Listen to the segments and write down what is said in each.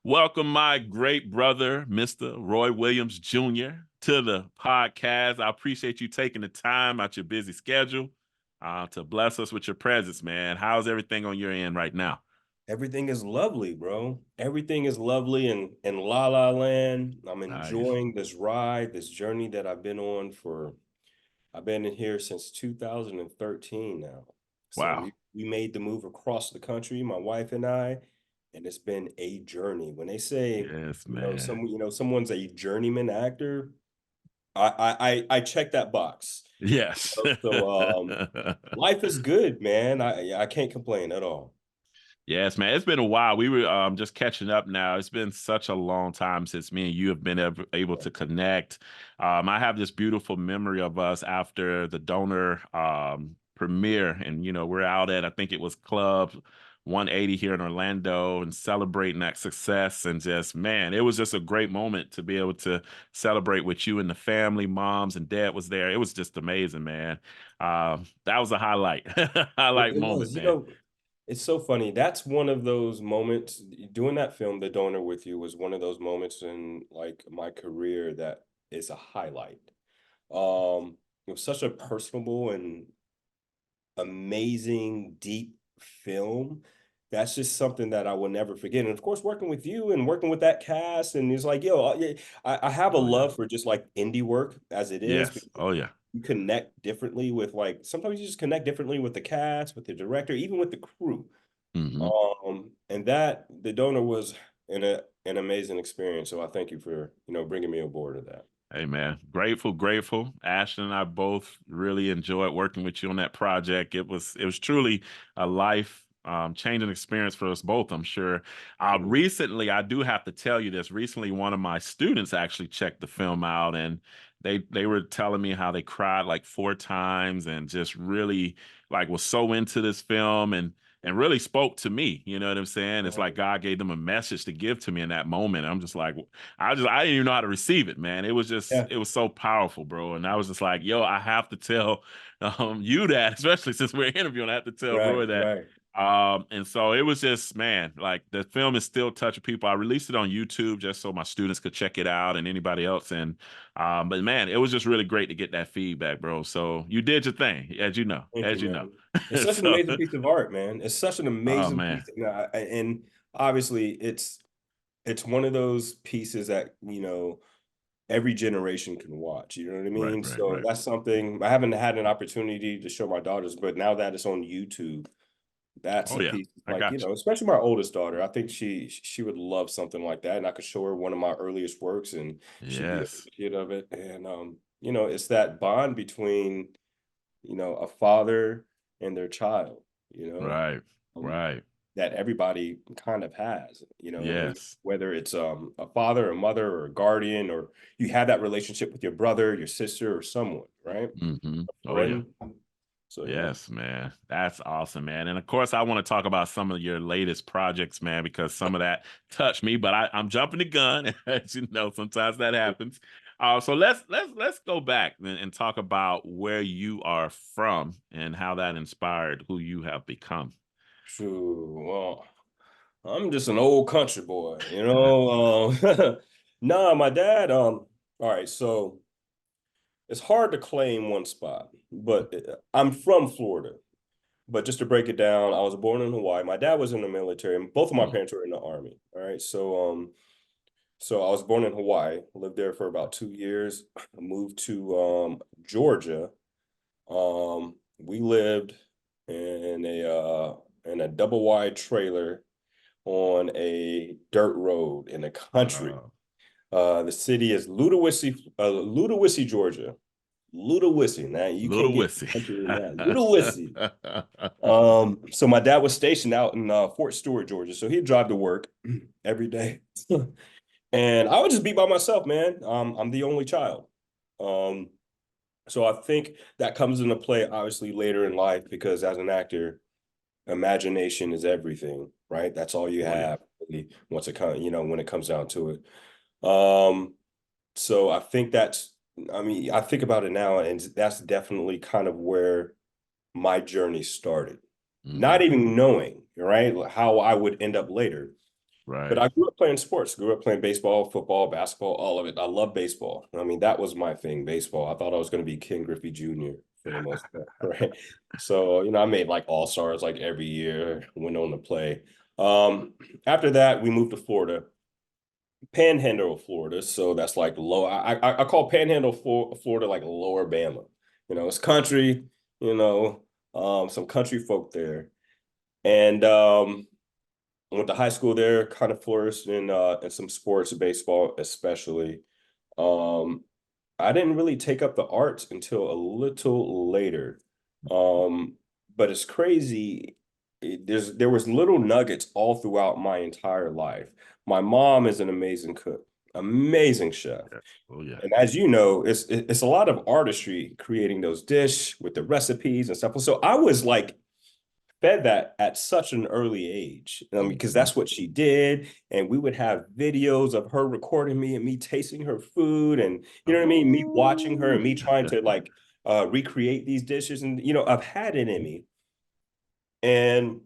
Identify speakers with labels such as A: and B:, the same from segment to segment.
A: Welcome, my great brother, Mr. Roy Williams Jr., to the podcast. I appreciate you taking the time out your busy schedule to bless us with your presence, man. How's everything on your end right now?
B: Everything is lovely, bro. Everything is lovely in La La Land. I'm
A: Nice.
B: enjoying this ride, this journey that I've been in here since 2013 now. So
A: Wow.
B: we made the move across the country, my wife and I, and it's been a journey. When they say,
A: Yes, man.
B: someone's a journeyman actor, I check that box.
A: Yes.
B: Life is good, man. I can't complain at all.
A: Yes, man. It's been a while. We were just catching up now. It's been such a long time since me and you have been able to connect. I have this beautiful memory of us after the donor premiere, and we're out at, I think it was Club 180 here in Orlando, and celebrating that success. And just, man, it was just a great moment to be able to celebrate with you and the family. Moms and dad was there. It was just amazing, man. That was a highlight, highlight
B: It
A: moment,
B: was,
A: man.
B: it's so funny. That's one of those moments. Doing that film, The Donor with You, was one of those moments in like my career that is a highlight. It was such a personable and amazing, deep film. That's just something that I will never forget. And of course, working with you and working with that cast, and it's like, yeah, I have a
A: Oh yeah.
B: love for just like indie work as it is,
A: Yes.
B: because
A: Oh yeah.
B: you connect differently with like sometimes you just connect differently with the cast, with the director, even with the crew.
A: Hmm.
B: And that The Donor was an amazing experience. So I thank you for bringing me aboard of that.
A: Hey man, grateful, grateful. Ashton and I both really enjoyed working with you on that project. It was truly a life changing experience for us both, I'm sure.
B: Mhm.
A: Recently, I do have to tell you this. Recently, one of my students actually checked the film out, and they were telling me how they cried like 4 times and just really like was so into this film, and really spoke to me. You know what I'm saying? It's like God gave them a message to give to me in that moment. I'm just like, I didn't even know how to receive it, man.
B: Yeah,
A: It was so powerful, bro. And I was just like, yo, I have to tell you that, especially since we're interviewing, I have to tell
B: right,
A: Roy that.
B: right.
A: And so it was just, man, like the film is still touching people. I released it on YouTube just so my students could check it out and anybody else. And but man, it was just really great to get that feedback, bro. So you did your thing,
B: Thank you,
A: as you know.
B: man. It's such an
A: So
B: amazing piece of art, man. It's such an
A: oh
B: amazing
A: man.
B: piece, and obviously it's one of those pieces that every generation can watch. You know what I
A: Right,
B: mean?
A: right,
B: So
A: right.
B: that's something I haven't had an opportunity to show my daughters, but now that it's on YouTube, that's
A: Oh
B: a
A: yeah,
B: piece
A: I
B: like,
A: got you.
B: especially my oldest daughter. I think she would love something like that, and I could show her one of my earliest works, and she'd be
A: Yes.
B: appreciative of it. And it's that bond between, a father and their child, you know,
A: Right.
B: um,
A: Right.
B: that everybody kind of has,
A: Yes.
B: whether it's a father, a mother, or a guardian, or you have that relationship with your brother, your sister, or someone, right?
A: Hmm.
B: A
A: Oh yeah.
B: friend. So yeah.
A: Yes, man. That's awesome, man. And of course, I want to talk about some of your latest projects, man, because some of that touched me, but I'm jumping the gun. As you know, sometimes that happens. So let's go back and talk about where you are from and how that inspired who you have become.
B: Sure. Well, I'm just an old country boy. Nah, my dad, all right, so it's hard to claim one spot, but I'm from Florida. But just to break it down, I was born in Hawaii. My dad was in the military, and both of my
A: Mm.
B: parents were in the army. All right. So I was born in Hawaii, lived there for about 2 years, moved to Georgia. We lived in a double wide trailer on a dirt road in the country.
A: Wow.
B: The city is Ludowici, Georgia. Ludowici. Now you can't
A: Little
B: get
A: Wissy.
B: country in that. Ludowici. So my dad was stationed out in Fort Stewart, Georgia. So he'd drive to work every day. And I would just be by myself, man. I'm the only child. Um, so I think that comes into play obviously later in life because as an actor, imagination is everything, right? That's all you
A: Oh yeah.
B: have really once it comes, when it comes down to it. Um, so I mean, I think about it now, and that's definitely kind of where my journey started.
A: Hmm.
B: Not even knowing, right, how I would end up later. But
A: Right.
B: I grew up playing sports, grew up playing baseball, football, basketball, all of it. I love baseball. I mean, that was my thing, baseball. I thought I was going to be Ken Griffey Jr. for the most part, right? So, I made like all-stars like every year, went on to play. After that, we moved to Florida, Panhandle of Florida. So that's like low. I call Panhandle Florida like lower Bama. It's country, some country folk there. And I went to high school there, kind of flourished in some sports, baseball especially. Um, I didn't really take up the arts until a little later. Um, but it's crazy. There was little nuggets all throughout my entire life. My mom is an amazing cook, amazing chef.
A: Yeah. Oh yeah.
B: And as you know, it's a lot of artistry creating those dish with the recipes and stuff. So I was like fed that at such an early age, because
A: Hmm.
B: that's what she did. And we would have videos of her recording me and me tasting her food, and you know what I mean, me watching her
A: Oh.
B: and me trying to like recreate these dishes. And I've had it in me. And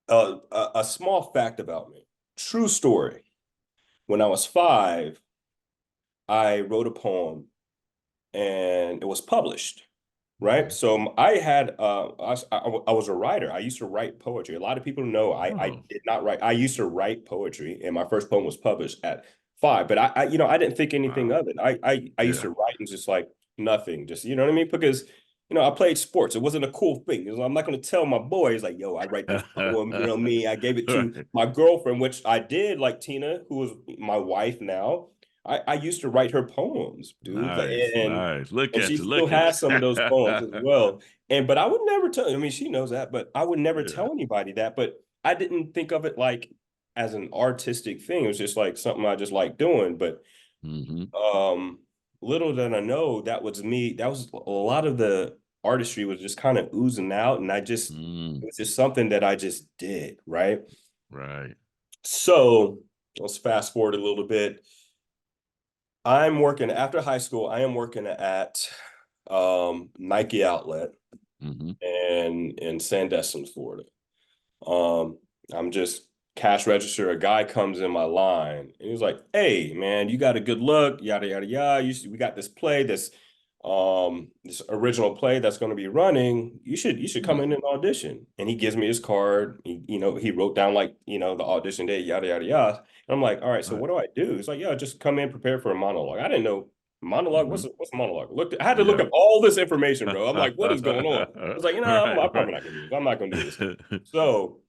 B: a small fact about me, true story. When I was 5, I wrote a poem and it was published. Right.
A: Mhm.
B: So I had I was a writer. I used to write poetry. A lot of people know I
A: Oh.
B: did not write. I used to write poetry, and my first poem was published at 5. But I didn't think anything
A: Wow.
B: of it. I used
A: Yeah.
B: to write and just like nothing, just you know what I mean? Because I played sports. It wasn't a cool thing. I'm not going to tell my boys like, yo, I write this poem. Me. I gave it to
A: Right.
B: my girlfriend, which I did, like Tina, who is my wife now. I used to write her poems, dude.
A: Nice. Nice. Look
B: And
A: at
B: she
A: you.
B: still
A: Look at
B: has some of those poems as
A: you.
B: well. But I would never tell, I mean, she knows that, but I would never
A: Yeah.
B: tell anybody that. But I didn't think of it like as an artistic thing. It was just like something I just like doing. But
A: Hmm.
B: um, little did I know that was me. That was a lot of the artistry was just kind of oozing out. And it
A: Mm.
B: was just something that I just did. Right.
A: Right.
B: So let's fast forward a little bit. I'm working after high school. I am working at Nike Outlet
A: Hmm.
B: and in Sandestin, Florida. Um, I'm just cash register. A guy comes in my line and he's like, "Hey, man, you got a good look, yada yada yada. We got this play, this original play that's going to be running. You should come in and audition." And he gives me his card. He wrote down like the audition day, yada yada yada. And I'm like, "All right, so
A: Right.
B: what do I do?" He's like, "Yeah, just come in, prepare for a monologue." I didn't know monologue.
A: Hmm.
B: What's a monologue? I had to look
A: Yeah.
B: up all this information, bro. I'm like, "What is going on?" I was like,
A: Right.
B: I'm
A: Right.
B: probably not gonna do this. I'm not gonna do this. So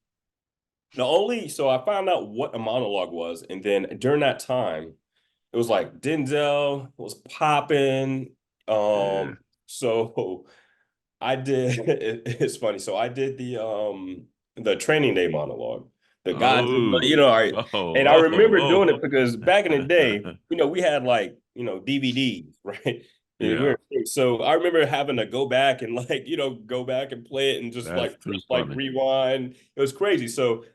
B: so I found out what a monologue was, and then during that time, it was like Denzel was popping.
A: Yeah.
B: So I did. It's funny. So I did the training day monologue. The guys,
A: Oh.
B: all right. And I
A: Oh.
B: remember doing
A: Oh.
B: it because back in the day, we had like DVDs, right? And
A: Yeah.
B: so I remember having to go back and like go back and play it and just
A: That's
B: like
A: too
B: like
A: funny.
B: rewind. It was crazy. So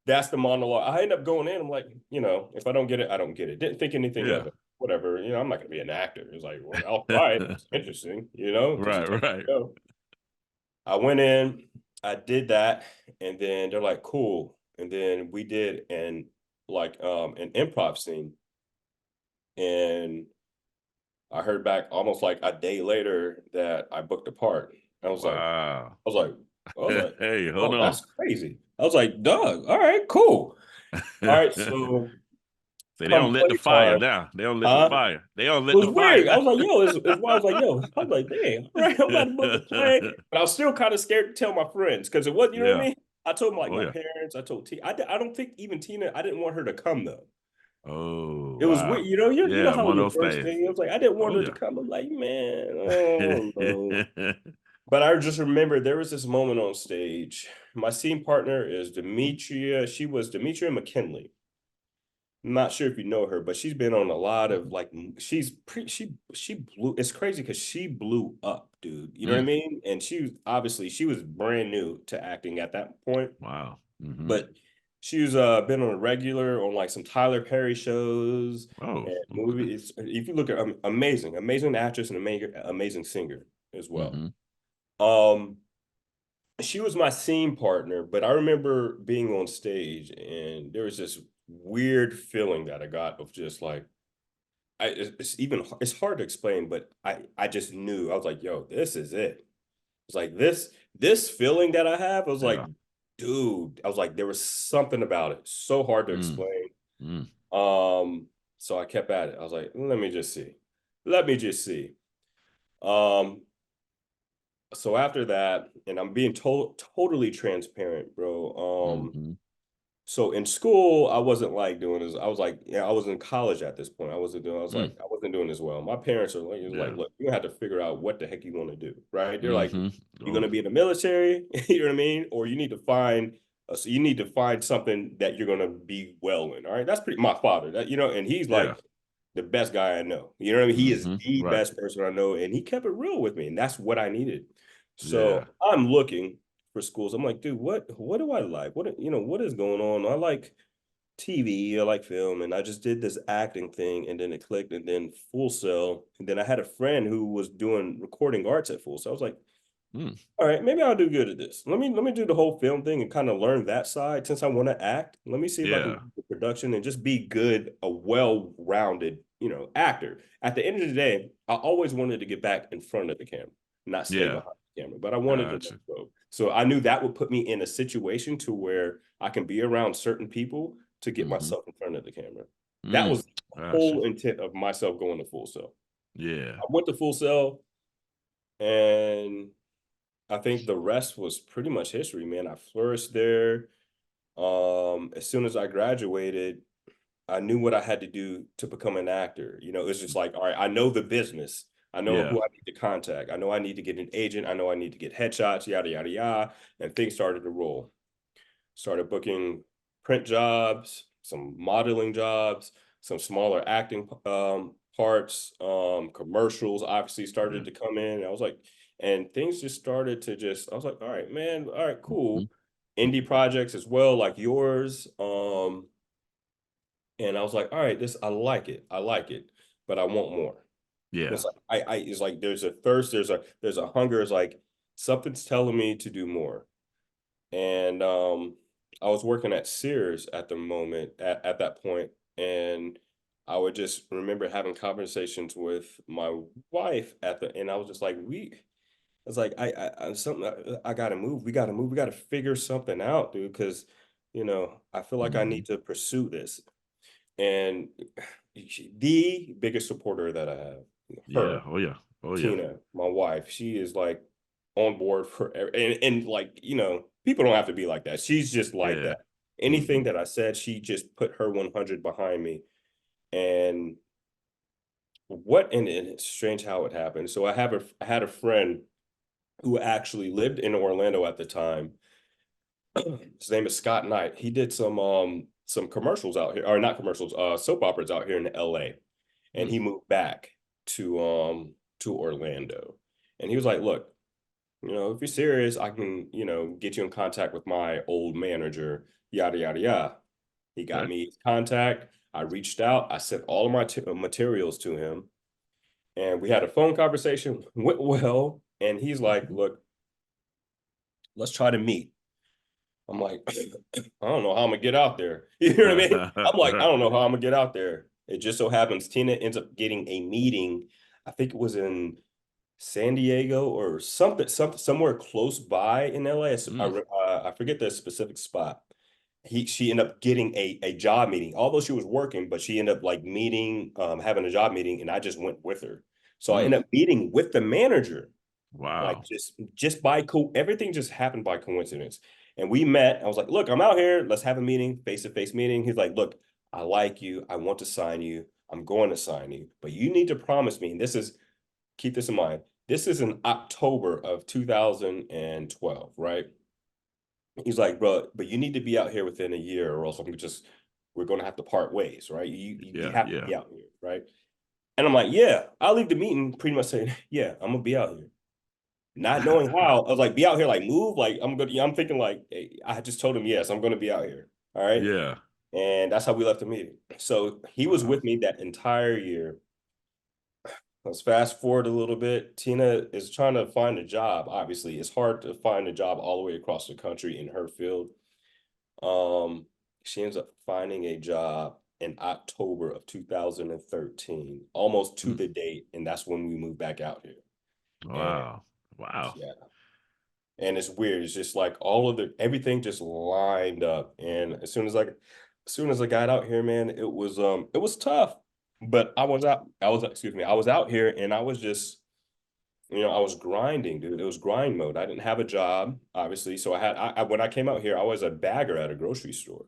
B: that's the monologue. I end up going in. I'm like, if I don't get it, I don't get it. Didn't think anything of
A: Yeah.
B: it. Whatever. I'm not gonna be an actor. It's like, well, I'll try it. It's interesting. Just
A: Right. Right.
B: go. I went in. I did that, and then they're like, cool. And then we did an improv scene, and I heard back almost like a day later that I booked a part. I was like,
A: Wow.
B: I was like, I was like,
A: Hey, hold
B: oh,
A: on.
B: that's crazy. I was like, Doug, all right, cool. All right, so
A: Say they
B: come
A: don't lit the
B: play
A: fire
B: time,
A: now. They don't lit the
B: huh?
A: fire. They don't
B: It
A: lit
B: was
A: the fire
B: weird. I
A: now.
B: was like, yo, it's why I was like, yo, I was like, dang, all right, I'm about to book a play. But I was still kind of scared to tell my friends because it was, you know what I
A: Yeah.
B: mean? I told like
A: Oh
B: my
A: yeah.
B: parents, I told Tina. I don't think even Tina, I didn't want her to come though.
A: Oh
B: It was weird,
A: wow.
B: you know
A: Yeah,
B: how when
A: one of
B: you're
A: those
B: first
A: things.
B: thing, it was like I didn't want
A: Oh
B: her to
A: yeah.
B: come. I'm like, man, oh no. But I just remember there was this moment on stage. My scene partner is Demetria. She was Demetria McKinley. I'm not sure if you know her, but she's been on a lot of like she blew. It's crazy because she blew up, dude. You know what I
A: Mm,
B: mean? And she was brand new to acting at that point,
A: wow. Hmm.
B: but she's been on a regular on like some Tyler Perry shows
A: Oh,
B: and
A: okay.
B: movies. If you look at amazing actress and amazing singer as well.
A: Hmm.
B: Um, she was my scene partner, but I remember being on stage and there was this weird feeling that I got of just like it's hard to explain, but I just knew. I was like, yo, this is it. It's like this feeling that I have. I was like,
A: Yeah.
B: dude, I was like, there was something about it. So hard to
A: Mm,
B: explain.
A: mm,
B: So I kept at it. I was like, let me just see. Let me just see. Um, so after that, and I'm being totally transparent, bro.
A: mhm.
B: So in school, I wasn't like doing this. I was like, yeah, I was in college at this point. I was like,
A: Mm,
B: I wasn't doing as well. My parents are like,
A: yeah.
B: look, you have to figure out what the heck you want to do, right? They're like,
A: Mhm.
B: you're gonna
A: Oh,
B: be in the military, you know what I mean? Or you need to find, so you need to find something that you're gonna be well in. All right, that's pretty. My father, that and he's
A: yeah.
B: like the best guy I know. You know what I mean? He is
A: Mhm.
B: the
A: Right.
B: best person I know, and he kept it real with me, and that's what I needed.
A: Yeah.
B: So I'm looking for schools. I'm like, dude, what do I like? What is going on? I like TV, I like film, and I just did this acting thing, and then it clicked, and then Full Sail, and then I had a friend who was doing recording arts at Full Sail. I was like,
A: Mm,
B: all right, maybe I'll do good at this. Let me do the whole film thing and kind of learn that side since I want to act. Let me see if I can
A: yeah.
B: do the production and just be good, a well-rounded, actor. At the end of the day, I always wanted to get back in front of the camera, not stay
A: Yeah.
B: behind the camera, but I wanted to let
A: Gotcha.
B: go. So I knew that would put me in a situation to where I can be around certain people to get
A: Mhm.
B: myself in front of the camera. That
A: Mm,
B: was the
A: gotcha.
B: whole intent of myself going to Full Sail.
A: Yeah.
B: I went to Full Sail and I think the rest was pretty much history, man. I flourished there. As soon as I graduated, I knew what I had to do to become an actor. It's just like, all right, I know the business. I know
A: Yeah.
B: who I need to contact. I know I need to get an agent. I know I need to get headshots, yada, yada, yada. And things started to roll. Started booking print jobs, some modeling jobs, some smaller acting parts, commercials obviously started
A: Yeah.
B: to come in. I was like, and things just started to I was like, all right, man, all right,
A: Mhm.
B: cool. Indie projects as well, like yours. And I was like, all right, I like it. I like it, but I want more.
A: Yeah.
B: It's like it's like there's a thirst, there's a hunger. It's like something's telling me to do more. And I was working at Sears at the moment at that point, and I would just remember having conversations with my wife and I was just like, I was like, I something I gotta move. We gotta move. We gotta figure something out, dude, because I feel like I
A: Mhm.
B: need to pursue this. And the biggest supporter that I have,
A: Yeah.
B: her,
A: Oh yeah. Oh yeah.
B: Tina, my wife, she is like on board for and like, people don't have to be like that. She's just like
A: Yeah.
B: that. Anything
A: Mhm.
B: that I said, she just put her 100 behind me. And and it's strange how it happened. So I had a friend who actually lived in Orlando at the time. His name is Scott Knight. He did some commercials out here, or not commercials, soap operas out here in LA. And
A: Mm,
B: he moved back to Orlando. And he was like, look, if you're serious, I can, get you in contact with my old manager, yada, yada, yada. He got
A: okay.
B: me his contact. I reached out. I sent all of my materials to him. And we had a phone conversation, went well. And he's like,
A: Mhm.
B: look, let's try to meet. I'm like, I don't know how I'm gonna get out there. You know what I mean? I'm like, I don't know how I'm gonna get out there. It just so happens Tina ends up getting a meeting. I think it was in San Diego or somewhere close by in LA.
A: Mm,
B: I forget the specific spot. She ended up getting a job meeting, although she was working, but she ended up like having a job meeting, and I just went with her. So I
A: mm.
B: ended up meeting with the manager, like
A: Wow.
B: just by everything just happened by coincidence. And we met. I was like, look, I'm out here. Let's have a meeting, face-to-face meeting. He's like, look, I like you. I want to sign you. I'm going to sign you, but you need to promise me. And keep this in mind. This is in October of 2012, right? He's like, bro, but you need to be out here within a year, or else we're gonna have to part ways, right? You
A: Yeah.
B: have to
A: Yeah.
B: be out here, right? And I'm like, yeah, I'll leave the meeting pretty much saying, yeah, I'm gonna be out here. Not knowing how, I was like, be out here, like move, like I'm thinking like, hey, I just told him, yes, I'm gonna be out here. All right.
A: Yeah.
B: And that's how we left the meeting. So he was
A: Wow.
B: with me that entire year. let's fast forward a little bit. Tina is trying to find a job. Obviously, it's hard to find a job all the way across the country in her field. Um, she ends up finding a job in October of 2013, almost to
A: Mm.
B: the date, and that's when we moved back out here. And
A: Wow. Wow.
B: yeah, and it's weird. It's just like all of the everything just lined up. And as soon as I got out here, man, it was tough. But I was out here and I was just, I was grinding, dude. It was grind mode. I didn't have a job, obviously. So when I came out here, I was a bagger at a grocery store.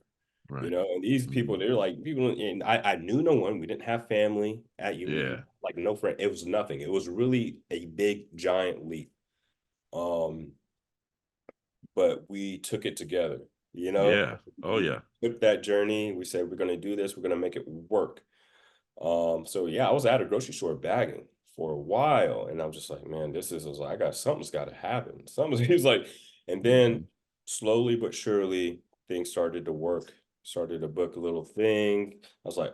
A: Right.
B: And these people,
A: Hmm.
B: they're like people, and I knew no one. We didn't have family at you,
A: Yeah.
B: like no friend. It was nothing. It was really a big, giant leap. Um, but we took it together,
A: Yeah. Oh
B: we
A: yeah.
B: took that journey. We said, we're going to do this. We're going to make it work. So yeah, I was at a grocery store bagging for a while and I'm just like, man, I was like, something's got to happen. He's like, and then
A: Hmm.
B: slowly but surely things started to work, started to book a little thing. I was like,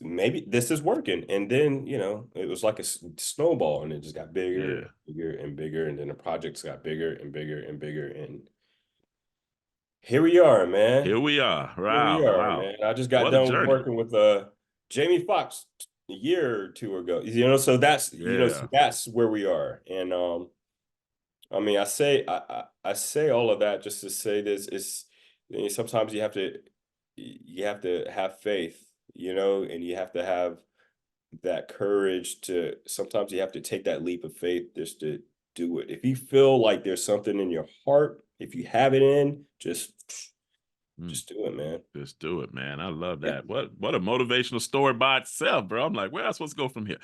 B: maybe this is working. And then, it was like a snowball and it just got bigger,
A: Yeah.
B: bigger and bigger. And then the projects got bigger and bigger and bigger. And here we are, man.
A: Here we are.
B: Here we
A: Wow.
B: are,
A: Wow.
B: man. I just got
A: What a
B: done
A: journey.
B: working with Jamie Foxx a year or two ago. So
A: Yeah.
B: that's where we are. And I mean, I say all of that just to say this is sometimes you have to have faith, and you have to have that courage to sometimes you have to take that leap of faith just to do it. If you feel like there's something in your heart, if you have it in,
A: Mm.
B: just do it, man.
A: Just do it, man. I love
B: Yeah.
A: that. What a motivational story by itself, bro. I'm like, where am I supposed to go from here?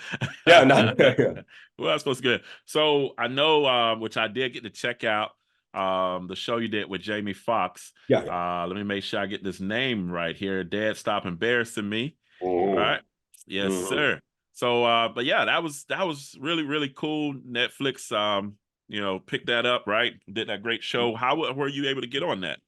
B: Yeah, no, yeah,
A: Where am I supposed to go? So I know, which I did get to check out, the show you did with Jamie Foxx.
B: yeah.
A: Let me make sure I get this name right here. Dad, stop embarrassing me.
B: Oh,
A: Right? Yes,
B: mhm.
A: sir. So, but yeah, that was really really cool. Netflix, picked that up, right? Did that great show. How were you able to get on that?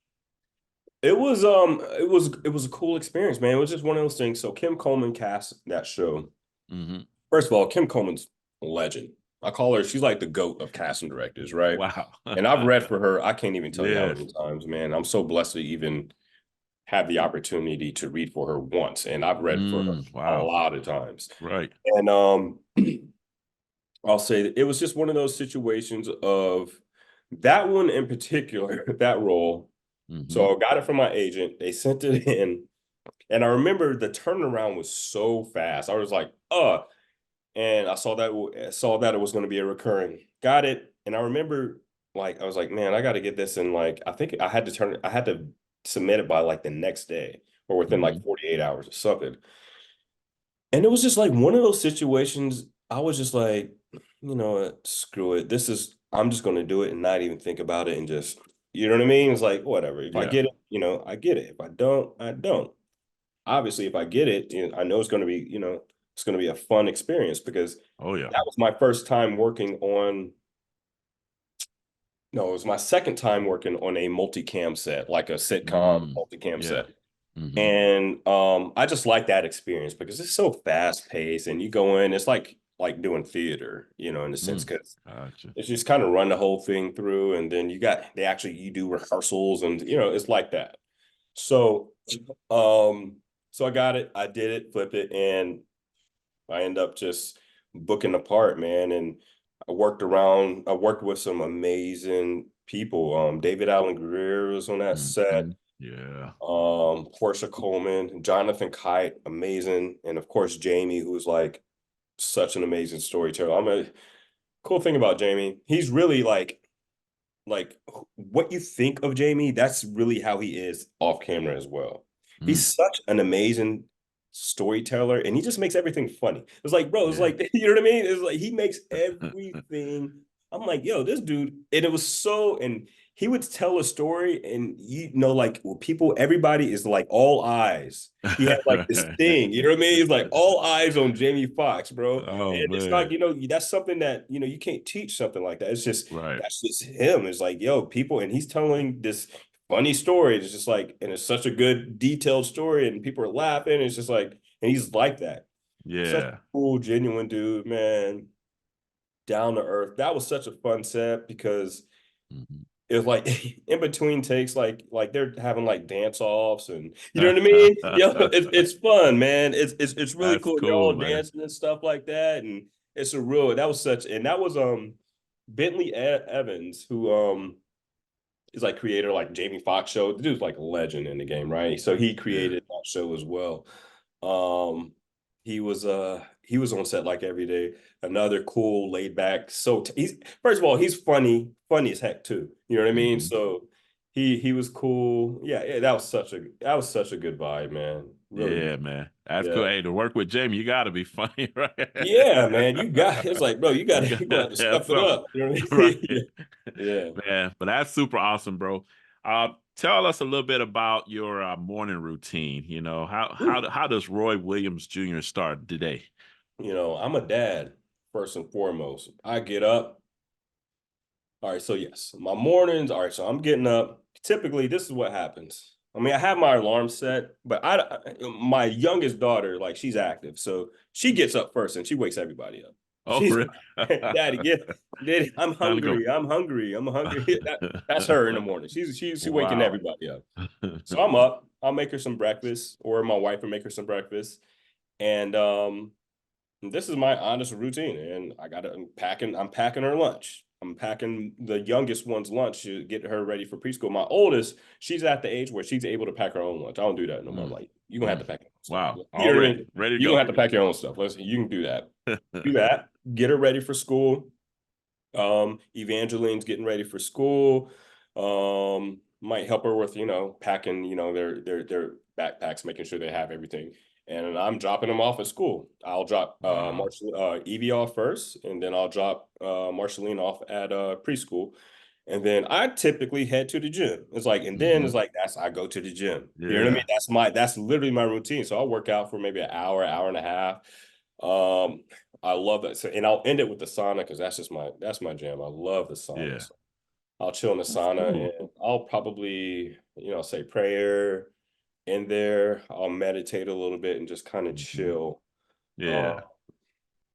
B: It was a cool experience, man. It was just one of those things. So Kim Coleman cast that show.
A: Hmm.
B: First of all, Kim Coleman's a legend. I call her, she's like the GOAT of casting directors, right?
A: Wow.
B: And I've read for her, I can't even tell you how
A: Yes.
B: many times, man. I'm so blessed to even have the opportunity to read for her once. And I've read for her a
A: Wow.
B: lot of times.
A: Right.
B: And I'll say that it was just one of those situations of that one in particular, that role.
A: Hmm.
B: So I got it from my agent. They sent it in. And I remember the turnaround was so fast. I was like, and I saw that it was going to be a recurring. Got it. And I remember like I was like, man, I got to get this in like I think I had to submit it by like the next day or within like
A: Hmm.
B: 48 hours or something. And it was just like one of those situations. I was just like, you know what, screw it. I'm just going to do it and not even think about it and just, you know what I mean? It's like, whatever. If I
A: Yeah.
B: get it, I get it. If I don't, I don't. Obviously, if I get it, I know it's going to be, it's going to be a fun experience because
A: Oh yeah.
B: that was my first time working on, no, it was my second time working on a multicam set, like a sitcom
A: Mm.
B: multicam
A: Yeah.
B: set.
A: Hmm.
B: And I just like that experience because it's so fast paced and you go in, it's like doing theater, in a sense,
A: Mm.
B: because
A: Gotcha.
B: it's just kind of run the whole thing through and then you do rehearsals and it's like that. So um so I got it, I did it, flip it, and I end up just booking a part, man. And I worked with some amazing people. David Allen Greer was on that set.
A: Hmm. Yeah.
B: Portia Coleman, Jonathan Kite, amazing. And of course, Jamie, who's like such an amazing storyteller. Cool thing about Jamie, he's really like what you think of Jamie, that's really how he is off camera as well.
A: Mm.
B: He's such an amazing storyteller and he just makes everything funny. It's like, bro, it's
A: Yeah.
B: like, you know what I mean? It's like he makes everything. I'm like, yo, this dude, and it was so, and he would tell a story and like well, everybody is like all eyes. He had like this thing, you know what I mean? It's like all eyes on Jamie Foxx, bro. And
A: Oh
B: it's like,
A: man.
B: that's something that, you can't teach something like that. It's just,
A: Right.
B: that's just him. It's like, yo, people, and he's telling this funny story. It's just like, and it's such a good detailed story, and people are laughing. It's just like, and he's like that. Such a
A: Yeah.
B: cool, genuine dude, man. Down to earth. That was such a fun set because
A: Mhm.
B: it was like in between takes, like they're having like dance offs and you know what I mean? Yeah, it's fun, man. It's really
A: That's
B: cool. They're all
A: cool, man.
B: dancing and stuff like that, and it's a real. That was such, and that was Bentley Evans, who is like creator like Jamie Foxx show. The dude's like a legend in the game, right? So he
A: Yeah.
B: created that show as well. Um, he was on set like every day. Another cool, laid back. So he's first of all, he's funny as heck too. You know what I mean?
A: Hmm.
B: So he was cool. Yeah, yeah, that was such a good vibe, man. Really
A: Yeah,
B: good.
A: man. That's
B: Yeah.
A: cool. Hey, to work with Jamie, you gotta be funny, right?
B: Yeah, man. You got it's like, bro,
A: You
B: you gonna have
A: gotta
B: to
A: have
B: step it
A: something.
B: up. You know what I
A: Right.
B: mean? Yeah.
A: Man, but that's super awesome, bro. Tell us a little bit about your morning routine. You know,
B: Yeah.
A: how does Roy Williams Jr. start today?
B: You know, I'm a dad first and foremost. I get up. All right, so yes, my mornings. All right, so I'm getting up. Typically, this is what happens. I mean, I have my alarm set, but my youngest daughter, like she's active, so she gets up first and she wakes everybody up.
A: Oh,
B: She's
A: really?
B: like, Daddy, Daddy, I'm
A: Time to go.
B: hungry. I'm hungry. I'm hungry. That's her in the morning. She's waking
A: Wow.
B: everybody up. So I'm up. I'll make her some breakfast, or my wife will make her some breakfast, and this is my honest routine, and I'm packing her lunch. I'm packing the youngest one's lunch to get her ready for preschool. My oldest, she's at the age where she's able to pack her own lunch. I don't do that no more. I'm
A: Mm,
B: like, you're gonna have
A: mm.
B: to pack your own stuff.
A: Wow.
B: You know what I mean?
A: Already ready to
B: You're gonna
A: go.
B: have to pack your own stuff. Listen, you can do that. Do that. Get her ready for school. Evangeline's getting ready for school. Might help her with, packing, their backpacks, making sure they have everything. And I'm dropping them off at school. I'll drop
A: Wow.
B: Evie off first, and then I'll drop Marceline off at preschool. And then I typically head to the gym. It's like, and then
A: Hmm.
B: it's like I go to the gym. You know what I mean?
A: Yeah.
B: That's literally my routine. So I'll work out for maybe an hour and a half. Um, I love that. So, and I'll end it with the sauna because that's my jam. I love the sauna.
A: Yeah.
B: So I'll chill in the
A: That's
B: sauna
A: cool.
B: and I'll probably, say prayer in there. I'll meditate a little bit and just kind of
A: Hmm.
B: chill. Uh,
A: Yeah.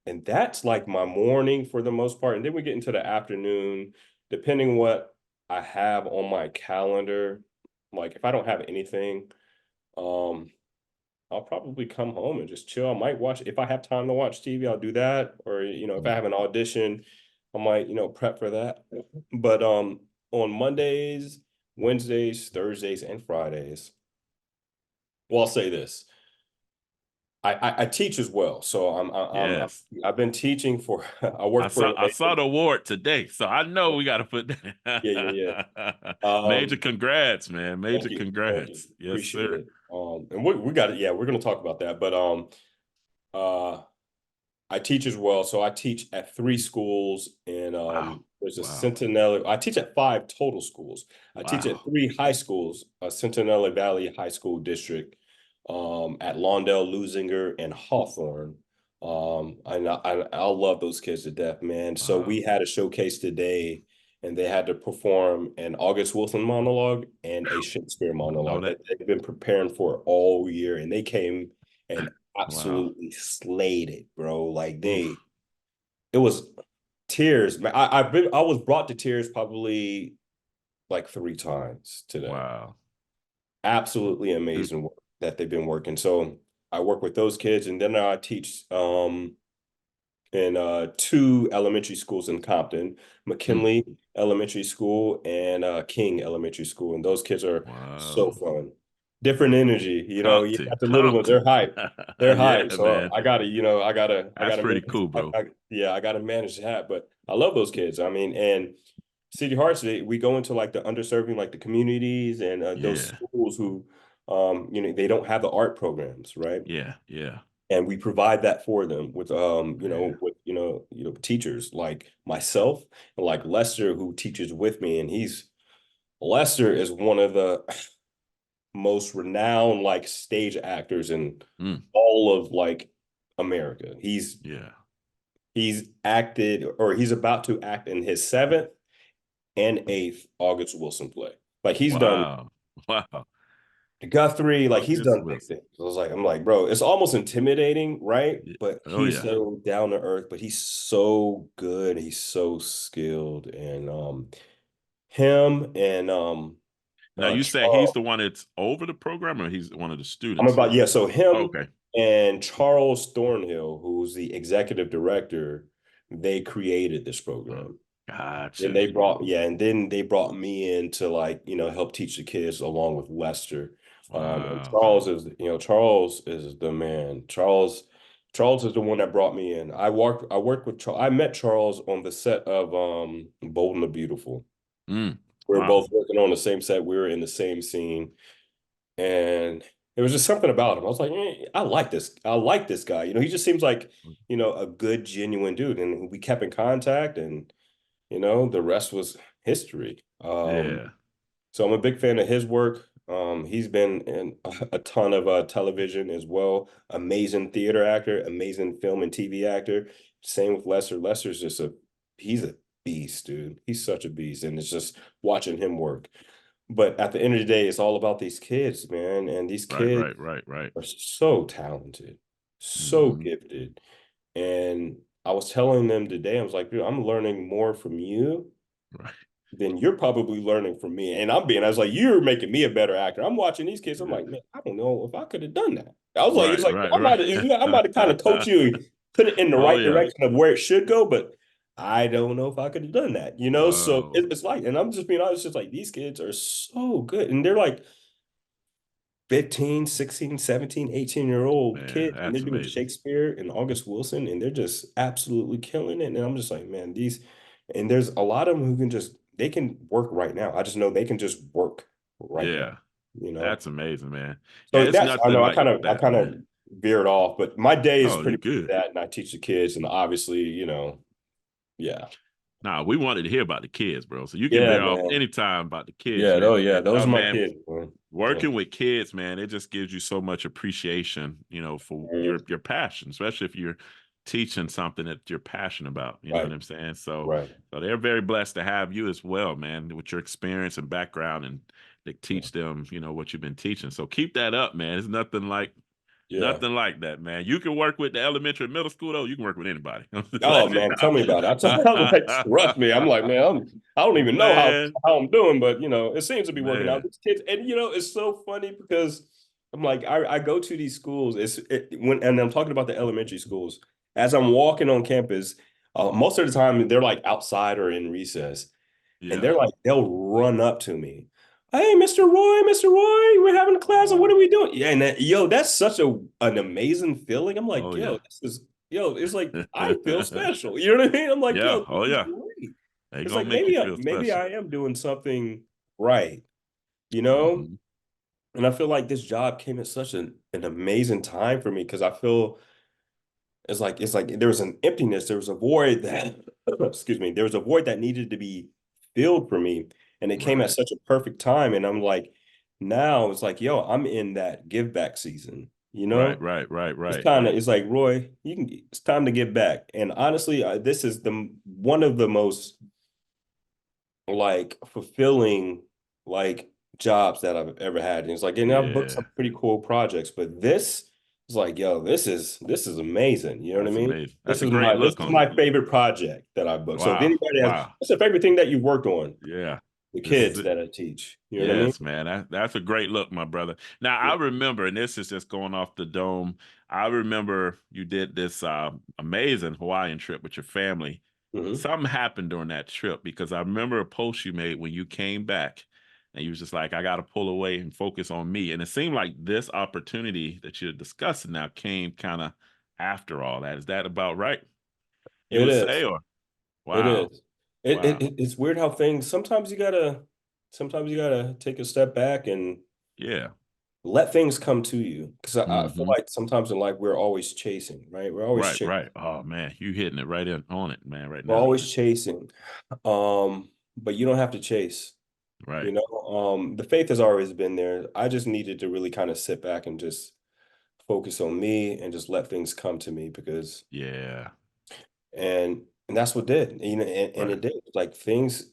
B: and that's like my morning for the most part. And then we get into the afternoon, depending what I have on my calendar. Like if I don't have anything, um, I'll probably come home and just chill. I might watch if I have time to watch TV, I'll do that. Or, if I
A: Mm.
B: have an audition, I might, prep for that. But on Mondays, Wednesdays, Thursdays, and Fridays, well, I'll say this. I teach as well. So
A: Yes.
B: I've been teaching for I work for a
A: I saw the award today, so I know we got to put
B: yeah, yeah,
A: that.
B: yeah.
A: Major congrats, man. Major
B: Thank you.
A: congrats. Yes,
B: Appreciate
A: sir.
B: it. And we got it. Yeah, we're gonna talk about that. But uh I teach as well. So I teach at three schools and
A: Wow.
B: there's a
A: Wow.
B: Centinela. I teach at five total schools. I teach at
A: Wow.
B: three high schools, Centinela Valley High School District, at Lawndale, Lusinger, and Hawthorne. I love those kids to death, man. So
A: Wow.
B: we had a showcase today and they had to perform an August Wilson monologue and a Shakespeare
A: I know
B: monologue
A: that.
B: that they've been preparing for all year. And they came and
A: Wow.
B: absolutely slayed it, bro. Like
A: Oof.
B: it was tears. Man, I was brought to tears probably like three times today.
A: Wow.
B: Absolutely
A: Good.
B: amazing work that they've been working. So I work with those kids, and then I teach in two elementary schools in Compton,
A: Mm.
B: McKinley Elementary School and King Elementary School. And those kids are so
A: Wow.
B: fun. Different energy, you
A: Compton.
B: got the little ones, they're
A: Compton.
B: hype. They're hype.
A: Yeah,
B: So
A: man.
B: I gotta, I
A: That's
B: gotta
A: pretty
B: manage.
A: cool, bro.
B: Yeah, I gotta manage that. But I love those kids. I mean, and City Hearts, we go into like the underserving, like the communities and those
A: Yeah.
B: schools who, they don't have the art programs, right?
A: Yeah. Yeah.
B: And we provide that for them with
A: Man.
B: teachers like myself and like Lester who teaches with me, and Lester is one of the most renowned like stage actors in
A: Mm.
B: all of like America.
A: Yeah.
B: He's acted or he's about to act in his seventh and eighth August Wilson play. Like he's done
A: Wow. Wow.
B: Guthrie, like he's
A: August
B: done big
A: Wilson.
B: things. I'm like, bro, it's almost intimidating, right?
A: Yeah.
B: But
A: Oh
B: he's
A: yeah.
B: so down to earth, but he's so good. He's so skilled. And him and
A: Now you say he's
B: Charles.
A: the one that's over the program, or he's one of the
B: I'm
A: students?
B: about, yeah, so him
A: Okay.
B: and Charles Thornhill, who's the executive director, they created this
A: Oh,
B: program. Then
A: gotcha.
B: they brought, yeah, and then they brought me in to like, help teach the kids along with Lester. And
A: Wow.
B: Charles is the man. Charles is the one that brought me in. I worked with Charles. I met Charles on the set of Bold and the Beautiful.
A: Mm,
B: We were
A: wow.
B: both working on the same set. We were in the same scene. And it was just something about him. I was like, I like this. I like this guy. He just seems like, a good, genuine dude. And we kept in contact, and the rest was history.
A: Yeah.
B: So I'm a big fan of his work. He's been in a ton of television as well. Amazing theater actor, amazing film and TV actor. Same with Lester. Lester's just he's a beast, dude. He's such a beast. And it's just watching him work. But at the end of the day, it's all about these kids, man. And these
A: Right,
B: kids
A: right, right, right.
B: are so talented, so
A: Hmm.
B: gifted. And I was telling them today, I was like, dude, I'm learning more from you
A: Right.
B: than you're probably learning from me. And I was like, you're making me a better actor. I'm watching these kids. I'm
A: Yeah.
B: like, man, I don't know if I could have done that. I was like, it's
A: Right,
B: like,
A: right,
B: I might have kind of coached
A: right.
B: you, put it in the
A: Oh
B: right
A: yeah.
B: direction of where it should go, but I don't know if I could have done that. So
A: Wow.
B: it's like, and I'm just being honest, just like these kids are so good. And they're like 15, 16, 17, 18-year-old
A: Man,
B: kids, and they're
A: that's
B: doing
A: amazing.
B: Shakespeare and August Wilson, and they're just absolutely killing it. And I'm just like, man, and there's a lot of them who they can work right now. I just know they can just work right now,
A: Yeah.
B: you know?
A: That's amazing, man. Yeah,
B: So
A: it's
B: I
A: nothing
B: know
A: like
B: I
A: that,
B: kind of
A: man.
B: veered off, but my day is
A: Oh, you
B: pretty much
A: good.
B: that. And I teach the kids, and obviously, yeah.
A: Nah, we wanted to hear about the kids, bro. So you can
B: Yeah,
A: veer off
B: man.
A: anytime about the kids.
B: Yeah, yeah, those
A: Oh
B: are my
A: man,
B: kids, man. Yeah.
A: working with kids, man, it just gives you so much appreciation, for
B: Mhm.
A: your passion, especially if you're teaching something that you're passionate about. You know what
B: Right,
A: I'm saying? So,
B: right.
A: so they're very blessed to have you as well, man, with your experience and background, and to
B: Yeah.
A: teach them, what you've been teaching. So keep that up, man. It's nothing like
B: Yeah.
A: nothing like that, man. You can work with the elementary and middle school, though. You can work with anybody.
B: Oh man, tell me about it. I'm like, trust me. I'm like, man, I don't even know
A: Man,
B: how I'm doing, but it seems to be working out.
A: man.
B: These kids, and it's so funny because I'm like, I go to these schools. And I'm talking about the elementary schools. As I'm walking on campus, most of the time they're like outside or in recess, and
A: Yeah.
B: they're like, they'll run up to me. Hey, Mr. Roy, we're having a class. What are we doing? Yeah, and that's such an amazing feeling. I'm like,
A: Oh yeah.
B: it's like I feel special. You know what I mean? I'm like,
A: Yeah.
B: this
A: Oh
B: is
A: yeah.
B: great.
A: They
B: It's
A: gonna
B: like
A: make you feel
B: maybe
A: special.
B: I am doing something right, you know?
A: Hmm.
B: And I feel like this job came at such an amazing time for me because I feel it's like there was an emptiness, there was a void that excuse me, there was a void that needed to be filled for me. And it came at
A: Right.
B: such a perfect time. And I'm like, now it's like, yo, I'm in that give back season, you
A: Right.
B: know?
A: Right. Right.
B: It's
A: Right.
B: kind of it's like Roy, it's time to give back. And honestly, this is the one of the most like fulfilling like jobs that I've ever had. And it's like, and I've booked some
A: Yeah.
B: pretty cool projects, but this is like, yo, this is amazing. You know what I
A: That's
B: mean?
A: amazing.
B: This
A: That's a
B: is
A: great
B: this
A: look
B: is
A: on
B: my
A: you.
B: favorite project that I booked. So if
A: Wow.
B: anybody has,
A: Wow.
B: what's the favorite thing that you worked on?
A: Yeah.
B: The
A: This is
B: kids
A: it.
B: that I teach. You know what I mean?
A: Yes, man. That's a great look, my brother. Now
B: Yeah.
A: I remember, and this is just going off the dome. I remember you did this amazing Hawaiian trip with your family.
B: Hmm.
A: Something happened during that trip because I remember a post you made when you came back, and you was just like, I got to pull away and focus on me. And it seemed like this opportunity that you're discussing now came kind of after all that. Is that about right? You
B: It
A: would say,
B: is.
A: or
B: It
A: wow,
B: is.
A: wow,
B: It's weird how things sometimes you gotta take a step back and
A: yeah,
B: let things come to you. Because I feel
A: hmm,
B: like sometimes in life we're always chasing, right? We're always
A: right,
B: chasing.
A: right. Oh man, you hitting it right in on it, man, right
B: We're
A: now,
B: always
A: man.
B: chasing. But you don't have to chase.
A: Right,
B: The faith has always been there. I just needed to really kind of sit back and just focus on me and just let things come to me because
A: yeah,
B: and that's what did. And
A: right,
B: it did. Like things.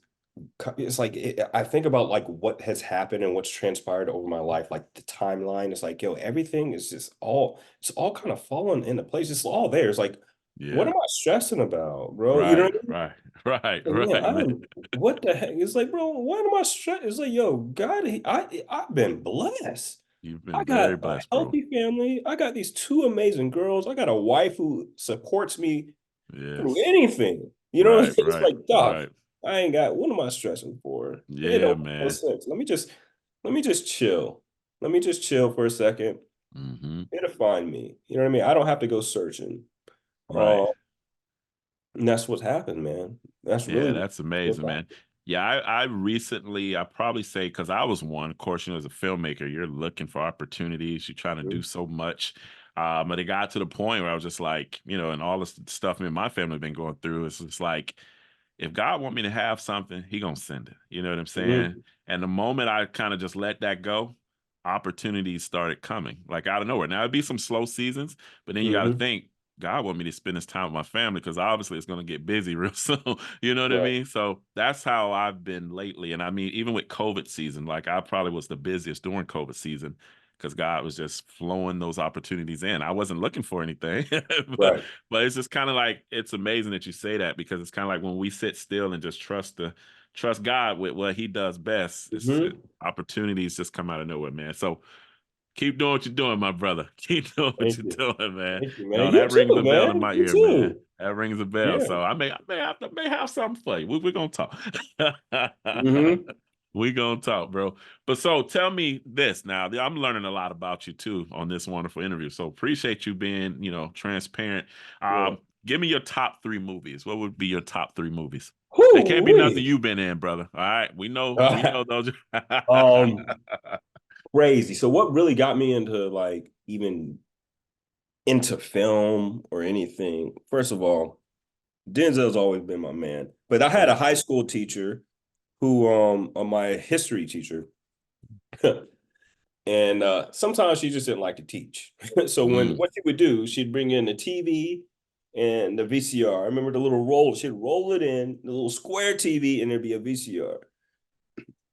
B: it's like I think about like what has happened and what's transpired over my life, like the timeline. It's like, yo, everything is just all it's all kind of falling into place. It's all there. It's like, what
A: Yeah.
B: am I stressing about, bro? You know
A: Right,
B: what I mean?
A: right, right,
B: Like, man,
A: right, man.
B: what the heck? It's like, bro, what am I stressing? It's like, yo, God, I've been blessed.
A: You've
B: I
A: been very
B: got a
A: blessed, bro.
B: healthy family. I got these two amazing girls. I got a wife who supports me through
A: Yes.
B: anything. You know,
A: Right,
B: it's
A: right,
B: like, doc,
A: right.
B: I ain't got, what am I stressing for? It
A: Yeah,
B: don't make no
A: man.
B: sense. Let me just chill. Let me just chill for a second.
A: Hmm.
B: It'll find me. You know what I mean? I don't have to go searching.
A: Right.
B: Uh, and that's what's happened, man. That's
A: Yeah,
B: really
A: that's
B: what's
A: amazing, man.
B: happened.
A: Yeah, I recently, I probably say, because I was one, of course, as a filmmaker, you're looking for opportunities, you're trying to do
B: Mhm.
A: so much. But it got to the point where I was just like, and all this stuff me and my family have been going through, it's just like, if God want me to have something, he gonna send it. You know what I'm saying?
B: Mhm.
A: And the moment I kind of just let that go, opportunities started coming like out of nowhere. Now it'd be some slow seasons, but then you got to
B: Mhm.
A: think God want me to spend this time with my family because obviously it's going to get busy real soon. You know what I
B: Right.
A: mean? So that's how I've been lately. And I mean, even with COVID season, like I probably was the busiest during COVID season because God was just flowing those opportunities in. I wasn't looking for anything, but
B: Right.
A: but it's just kind of like it's amazing that you say that because it's kind of like when we sit still and just trust God with what He does best.
B: Mhm.
A: Opportunities just come out of nowhere, man. So keep doing what you're doing, my brother. Keep doing what
B: Thank
A: you're
B: you.
A: doing, man.
B: Thank you, man.
A: No,
B: You
A: that rings
B: too,
A: a bell in
B: man.
A: my
B: You
A: ear, man.
B: too.
A: That rings a bell.
B: Yeah.
A: So I may have something for you. We're gonna talk.
B: Hmm.
A: We gonna talk, bro. But so tell me this now. I'm learning a lot about you too on this wonderful interview. So appreciate you being, transparent.
B: Yeah.
A: Give me your top three movies. What would be your top three movies? They can't be nothing
B: Whoo-wee.
A: you've been in, brother. All right. We know,
B: All
A: we
B: right.
A: know those.
B: Crazy. So what really got me into like even into film or anything? First of all, Denzel's always been my man. But I had a
A: Oh.
B: high school teacher who my history teacher. And sometimes she just didn't like to teach. So when
A: Mm.
B: what she would do, she'd bring in the TV and the VCR. I remember the little roll, she'd roll it in, the little square TV, and there'd be a VCR.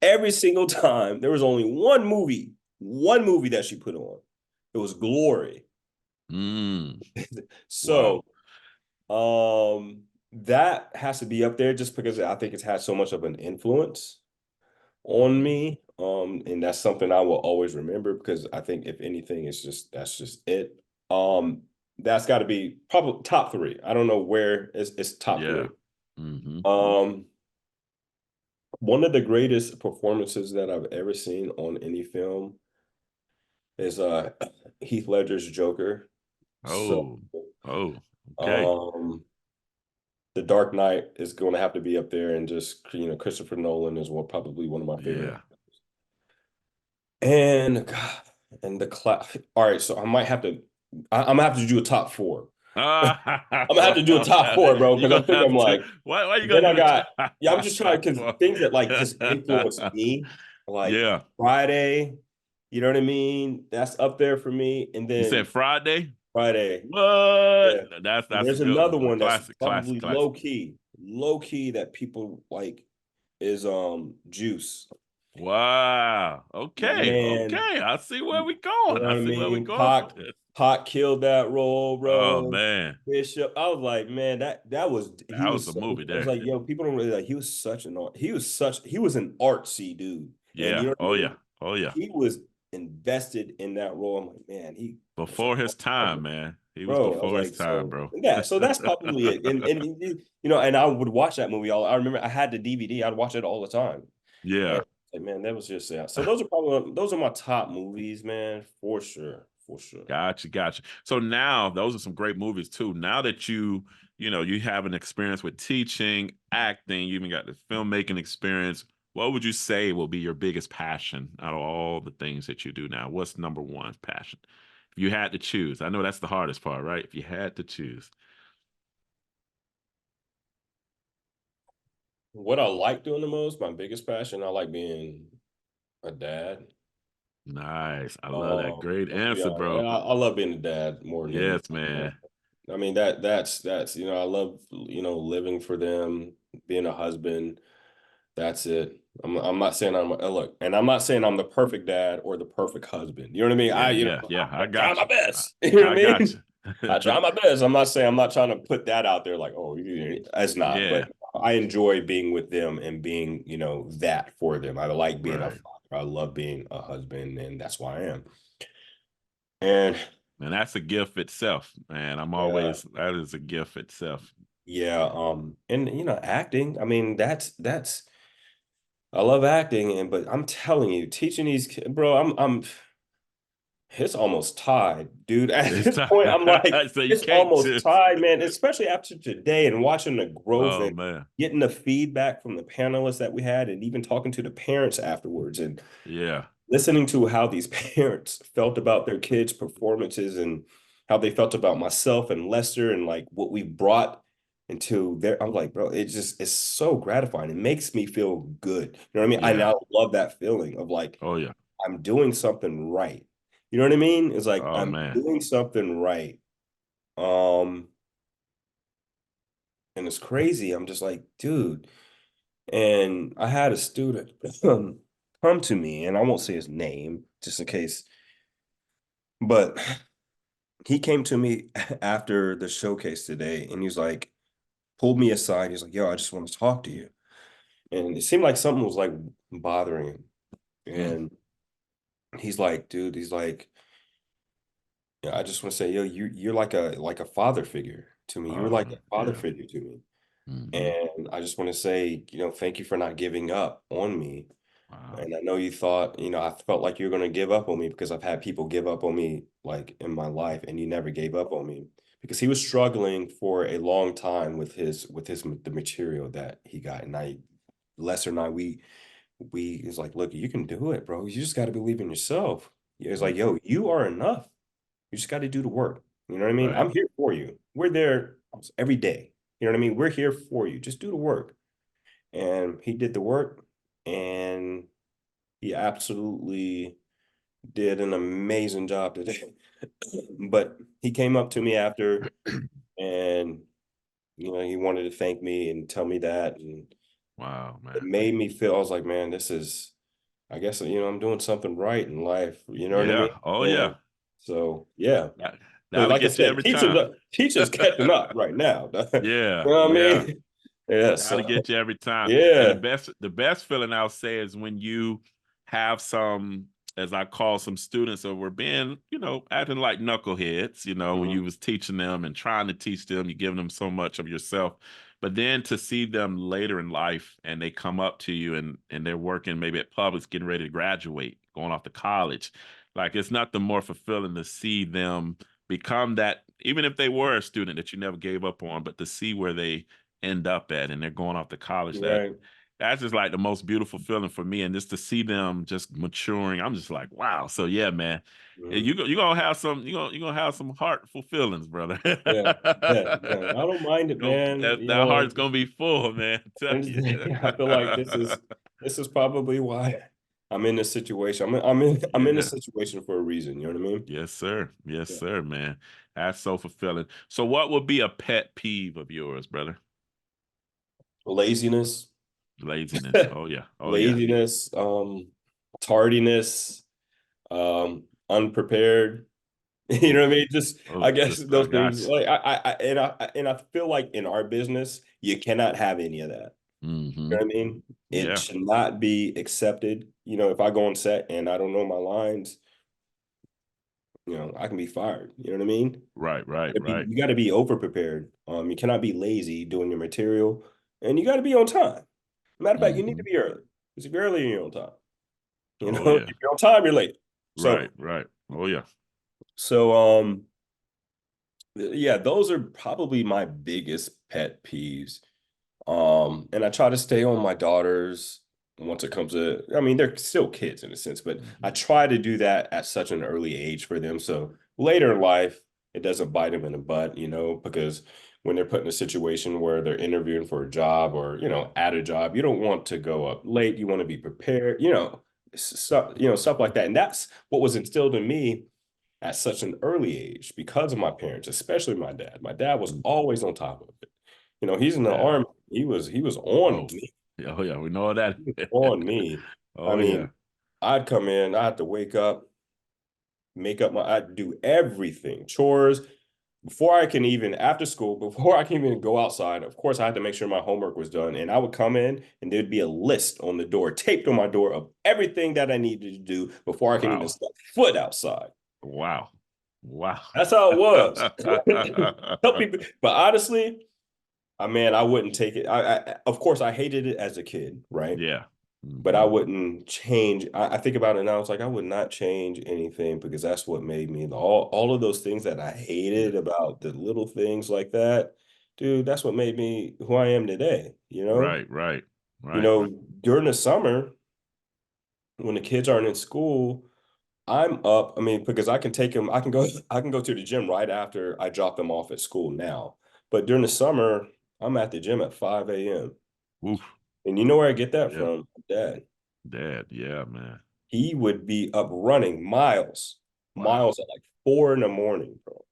B: Every single time, there was only one movie that she put on. It was Glory.
A: Mm. Wow.
B: So that has to be up there just because I think it's had so much of an influence on
A: Mm.
B: me. And that's something I will always remember because I think if anything, that's just it. That's got to be probably top three. I don't know where it's top
A: Yeah.
B: three.
A: Hmm.
B: Um, one of the greatest performances that I've ever seen on any film is Heath Ledger's Joker. So
A: Oh. Oh. Okay.
B: um The Dark Knight is going to have to be up there, and just Christopher Nolan is probably one of my favorite.
A: Yeah.
B: And God, and the class. All right, so I might have to. I'm gonna have to do a top four. I'm gonna have to do a top four, bro,
A: You're
B: because
A: gonna
B: I think
A: have
B: I'm
A: to.
B: like.
A: Why you
B: Then
A: gonna
B: I
A: do a
B: got.
A: top,
B: Yeah, I'm just trying
A: top
B: because
A: four?
B: things that like just influenced me, like
A: Yeah.
B: Friday. You know what I mean? That's up there for me. And
A: You said
B: then
A: Friday?
B: Friday,
A: What?
B: yeah. And
A: That's a
B: there's
A: good
B: another
A: one.
B: one that's
A: Classic, classic,
B: probably
A: classic.
B: low key that people like is Juice.
A: Wow. Okay.
B: Man,
A: Okay. I see where
B: you
A: we
B: know
A: going.
B: what
A: I
B: I
A: see where we
B: mean?
A: going with this.
B: Pac killed that role,
A: Oh
B: bro.
A: man.
B: Bishop, I was like, man, that was he
A: That was
B: was
A: the
B: so.
A: movie
B: I was
A: there.
B: like, yo, people don't really like. He was an artsy dude, and you
A: Yeah.
B: know what I
A: Oh yeah.
B: mean.
A: Oh yeah.
B: He was invested in that role. I'm like, man, I was like,
A: Before his time,
B: wow,
A: man. He was
B: bro. I was
A: before his
B: like,
A: time, bro.
B: so that's probably it. And I would watch that movie all. I remember I had the DVD. I'd watch it all the time. And
A: Yeah.
B: like, man, that was just yeah. So those are my top movies, man, for sure, for sure.
A: Gotcha, gotcha. So now those are some great movies too. Now that you have an experience with teaching, acting, you even got the filmmaking experience. What would you say will be your biggest passion out of all the things that you do now? What's number one passion? If you had to choose, I know that's the hardest part, right? If you had to choose.
B: What I like doing the most, my biggest passion, I like being a dad.
A: Nice. I love that. Great
B: I'll be
A: answer,
B: honest.
A: bro.
B: I love being a dad more than
A: Yes,
B: anything.
A: man.
B: I mean that's I love living for them, being a husband. That's it. I'm not saying look, and I'm not saying I'm the perfect dad or the perfect husband. You know what I mean?
A: Yeah,
B: You know,
A: yeah, yeah. I
B: I try
A: got
B: my
A: you.
B: best. You know what
A: I
B: I
A: got
B: mean? I try my best. I'm not trying to put that out there like, oh, that's not.
A: Yeah,
B: But I enjoy being with them and being, that for them. I like being a
A: right.
B: father. I love being a husband, and that's why I am. And
A: And that's a gift itself, man.
B: yeah,
A: That is a gift itself.
B: yeah. And acting. I mean, that's I love acting, but I'm telling you, teaching these kids, bro, it's almost tied, dude. At
A: It's
B: this point, I'm like,
A: so you
B: it's
A: can't
B: almost
A: just,
B: tied, man. Especially after today and watching the growth
A: oh
B: and
A: man.
B: getting the feedback from the panelists that we had, and even talking to the parents afterwards, and
A: Yeah,
B: listening to how these parents felt about their kids' performances and how they felt about myself and Lester and like what we brought into their. I'm like, bro, it's so gratifying. It makes me feel good. You know what I mean? I
A: yeah.
B: now love that feeling of like
A: Oh yeah.
B: I'm doing something right. You know what I mean? It's like
A: Oh
B: I'm
A: man.
B: doing something right. Um, and it's crazy. I'm just like, dude. And I had a student come to me, and I won't say his name just in case, but he came to me after the showcase today, and he's like, pulled me aside. He's like, yo, I just want to talk to you. And it seemed like something was like bothering him.
A: Mm.
B: And he's like, dude, he's like, yeah, I just want to say, yo, you're like a father figure to me. You're like a father
A: Yeah.
B: figure to me.
A: Hmm.
B: And I just want to say, thank you for not giving up on me.
A: Wow.
B: And I know you thought, I felt like you were going to give up on me because I've had people give up on me like in my life, and you never gave up on me because he was struggling for a long time with the material that he got. And Lester and I, we is like, look, you can do it, bro. You just got to believe in yourself. It's
A: Mm.
B: like, yo, you are enough. You just got to do the work. You know what I mean?
A: Right.
B: I'm here for you. We're there every day. You know what I mean? We're here for you. Just do the work. And he did the work, and he absolutely did an amazing job today. But he came up to me after, and he wanted to thank me and tell me that, and
A: Wow,
B: it
A: man.
B: made me feel, I was like, man, I guess, I'm doing something right in life. You know what I mean?
A: Yeah. Oh
B: And
A: yeah.
B: so, yeah.
A: That,
B: So
A: that'll
B: like I
A: get you
B: said,
A: every time.
B: teachers catching up right now. You
A: Yeah.
B: know what I
A: Yeah.
B: mean? Yeah.
A: That'll
B: So
A: get you every time. And
B: yeah.
A: the best feeling I'll say is when you have some, as I call some students that were being, acting like knuckleheads, when
B: Mhm.
A: you was teaching them and trying to teach them, you're giving them so much of yourself. But then to see them later in life and they come up to you and they're working maybe at Publix, getting ready to graduate, going off to college. Like it's nothing more fulfilling to see them become that, even if they were a student that you never gave up on, but to see where they end up at and they're going off to college,
B: Right.
A: that's just like the most beautiful feeling for me. And just to see them just maturing, I'm just like, wow. So yeah, man.
B: Mhm.
A: You're gonna have some you're gonna have some heartful feelings, brother.
B: Yeah. Yeah. Yeah. I don't mind it, man.
A: That heart's gonna be full, man. I tell
B: And
A: you.
B: I feel like this is probably why I'm in this situation. I'm in this
A: Yeah.
B: situation for a reason. You know what I mean?
A: Yes, sir. Yes,
B: Yeah.
A: sir, man. That's so fulfilling. So what would be a pet peeve of yours, brother?
B: Laziness,
A: Laziness. Oh yeah. Oh yeah.
B: laziness, tardiness, unprepared. You know
A: Oh,
B: what I mean? Just
A: oh,
B: I guess
A: just I
B: those things.
A: got
B: Like I feel like in our business, you cannot have any of that.
A: you.
B: You
A: Hmm.
B: know what I mean? It
A: Yeah.
B: should not be accepted. If I go on set and I don't know my lines, I can be fired. You know what I mean?
A: Right, right, right.
B: You got to be over prepared. You cannot be lazy doing your material, and you got to be on time. Matter of fact, you need to
A: Hmm.
B: be early. Because if you're early, you're on time.
A: Oh
B: If
A: yeah.
B: you're on time, you're late.
A: Right,
B: So,
A: right. Oh yeah.
B: so yeah, those are probably my biggest pet peeves. And I try to stay on my daughters once it comes to, I mean, they're still kids in a sense, but I
A: Hmm.
B: try to do that at such an early age for them. So later in life, it doesn't bite them in the butt, because when they're put in a situation where they're interviewing for a job or, at a job, you don't want to go up late. You want to be prepared, stuff like that. And that's what was instilled in me at such an early age because of my parents, especially my dad. My dad was always on top of it. He's in the
A: Yeah.
B: army. He was on
A: Oh,
B: me.
A: Oh yeah, we know that.
B: On me. I
A: Oh yeah.
B: mean, I'd come in, I had to wake up, make up I'd do everything, chores, before I can even, after school, before I can even go outside. Of course, I had to make sure my homework was done. And I would come in and there'd be a list on the door, taped on my door of everything that I needed to do before I can even
A: Wow.
B: step foot outside.
A: Wow. Wow.
B: That's how it was. Tell people, but honestly, I wouldn't take it. Of course, I hated it as a kid, right?
A: Yeah.
B: But I
A: Hmm.
B: wouldn't change. I think about it now. It's like I would not change anything because that's what made me all of those things that I
A: Yeah.
B: hated about the little things like that, dude. That's what made me who I am today.
A: Right, right,
B: You
A: right,
B: know,
A: right.
B: during the summer when the kids aren't in school, I'm up. I mean, because I can take them. I can go to the gym right after I drop them off at school now. But during the summer, I'm at the gym at 5 a.m.
A: Oof.
B: And you know where I get that
A: Yeah.
B: from? Dad.
A: Dad. Yeah, man.
B: He would be up running miles,
A: Wow.
B: miles at like 4 in the morning, bro.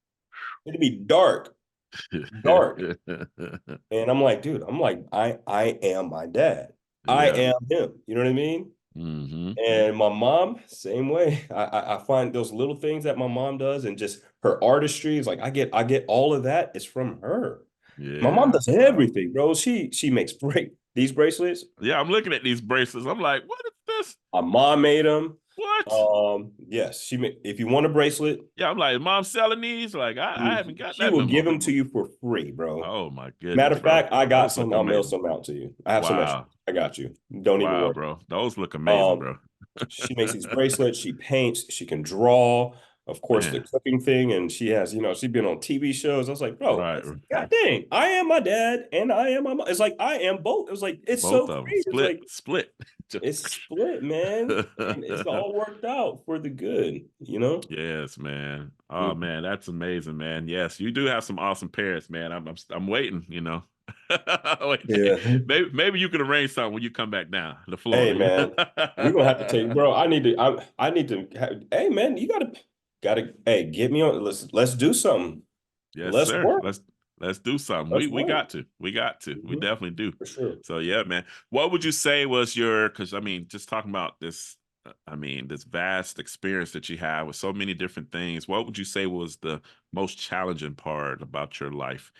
B: It'd be dark, dark. And I'm like, dude, I am my dad. I
A: Yeah.
B: am him. You know what I mean?
A: Hmm.
B: And my mom, same way. I find those little things that my mom does and just her artistry is like I get all of that is from her. My mom
A: Yeah.
B: does
A: Wow.
B: everything, bro. She makes these bracelets.
A: Yeah, I'm looking at these bracelets. I'm like, what is this?
B: My mom made them.
A: What?
B: Yes, she made, if you want a bracelet,
A: Yeah, I'm like, mom selling these? Like, I haven't got
B: she
A: that
B: will
A: no
B: give
A: more.
B: them to you for free, bro.
A: Oh my
B: Matter
A: goodness,
B: of
A: bro.
B: fact, I got
A: Those look
B: some. I'll mail
A: amazing.
B: some out to you. I have some extra.
A: Wow.
B: I got you. Don't even
A: Wow,
B: worry.
A: bro. Those look amazing,
B: Um,
A: bro.
B: she makes these bracelets. She paints. She can draw. Of course, the
A: Man.
B: cooking thing, and she has, she's been on TV shows. I was like, bro,
A: Right.
B: God dang, I am my dad, and I am my mom. It's like I am both. It was like it's so
A: Both of them.
B: crazy. It's
A: Split.
B: like
A: Split.
B: it's split, man, and it's all worked out for the good.
A: Yes, man. Oh
B: Mm.
A: man, that's amazing, man. Yes, you do have some awesome parents, man. I'm waiting, you know. Wait,
B: Yeah.
A: maybe you can arrange something when you come back down to
B: Hey
A: Florida.
B: man, we're gonna have to take, bro. I need to hey man, you gotta hey, get me on. Let's do something.
A: Yes,
B: Let's
A: sir.
B: work.
A: Let's do something.
B: Let's
A: We
B: work.
A: got to. We got to. We
B: Mhm.
A: definitely do.
B: For sure.
A: So yeah, man. What would you say was your, because I mean, just talking about this, this vast experience that you have with so many different things, what would you say was the most challenging part about your life?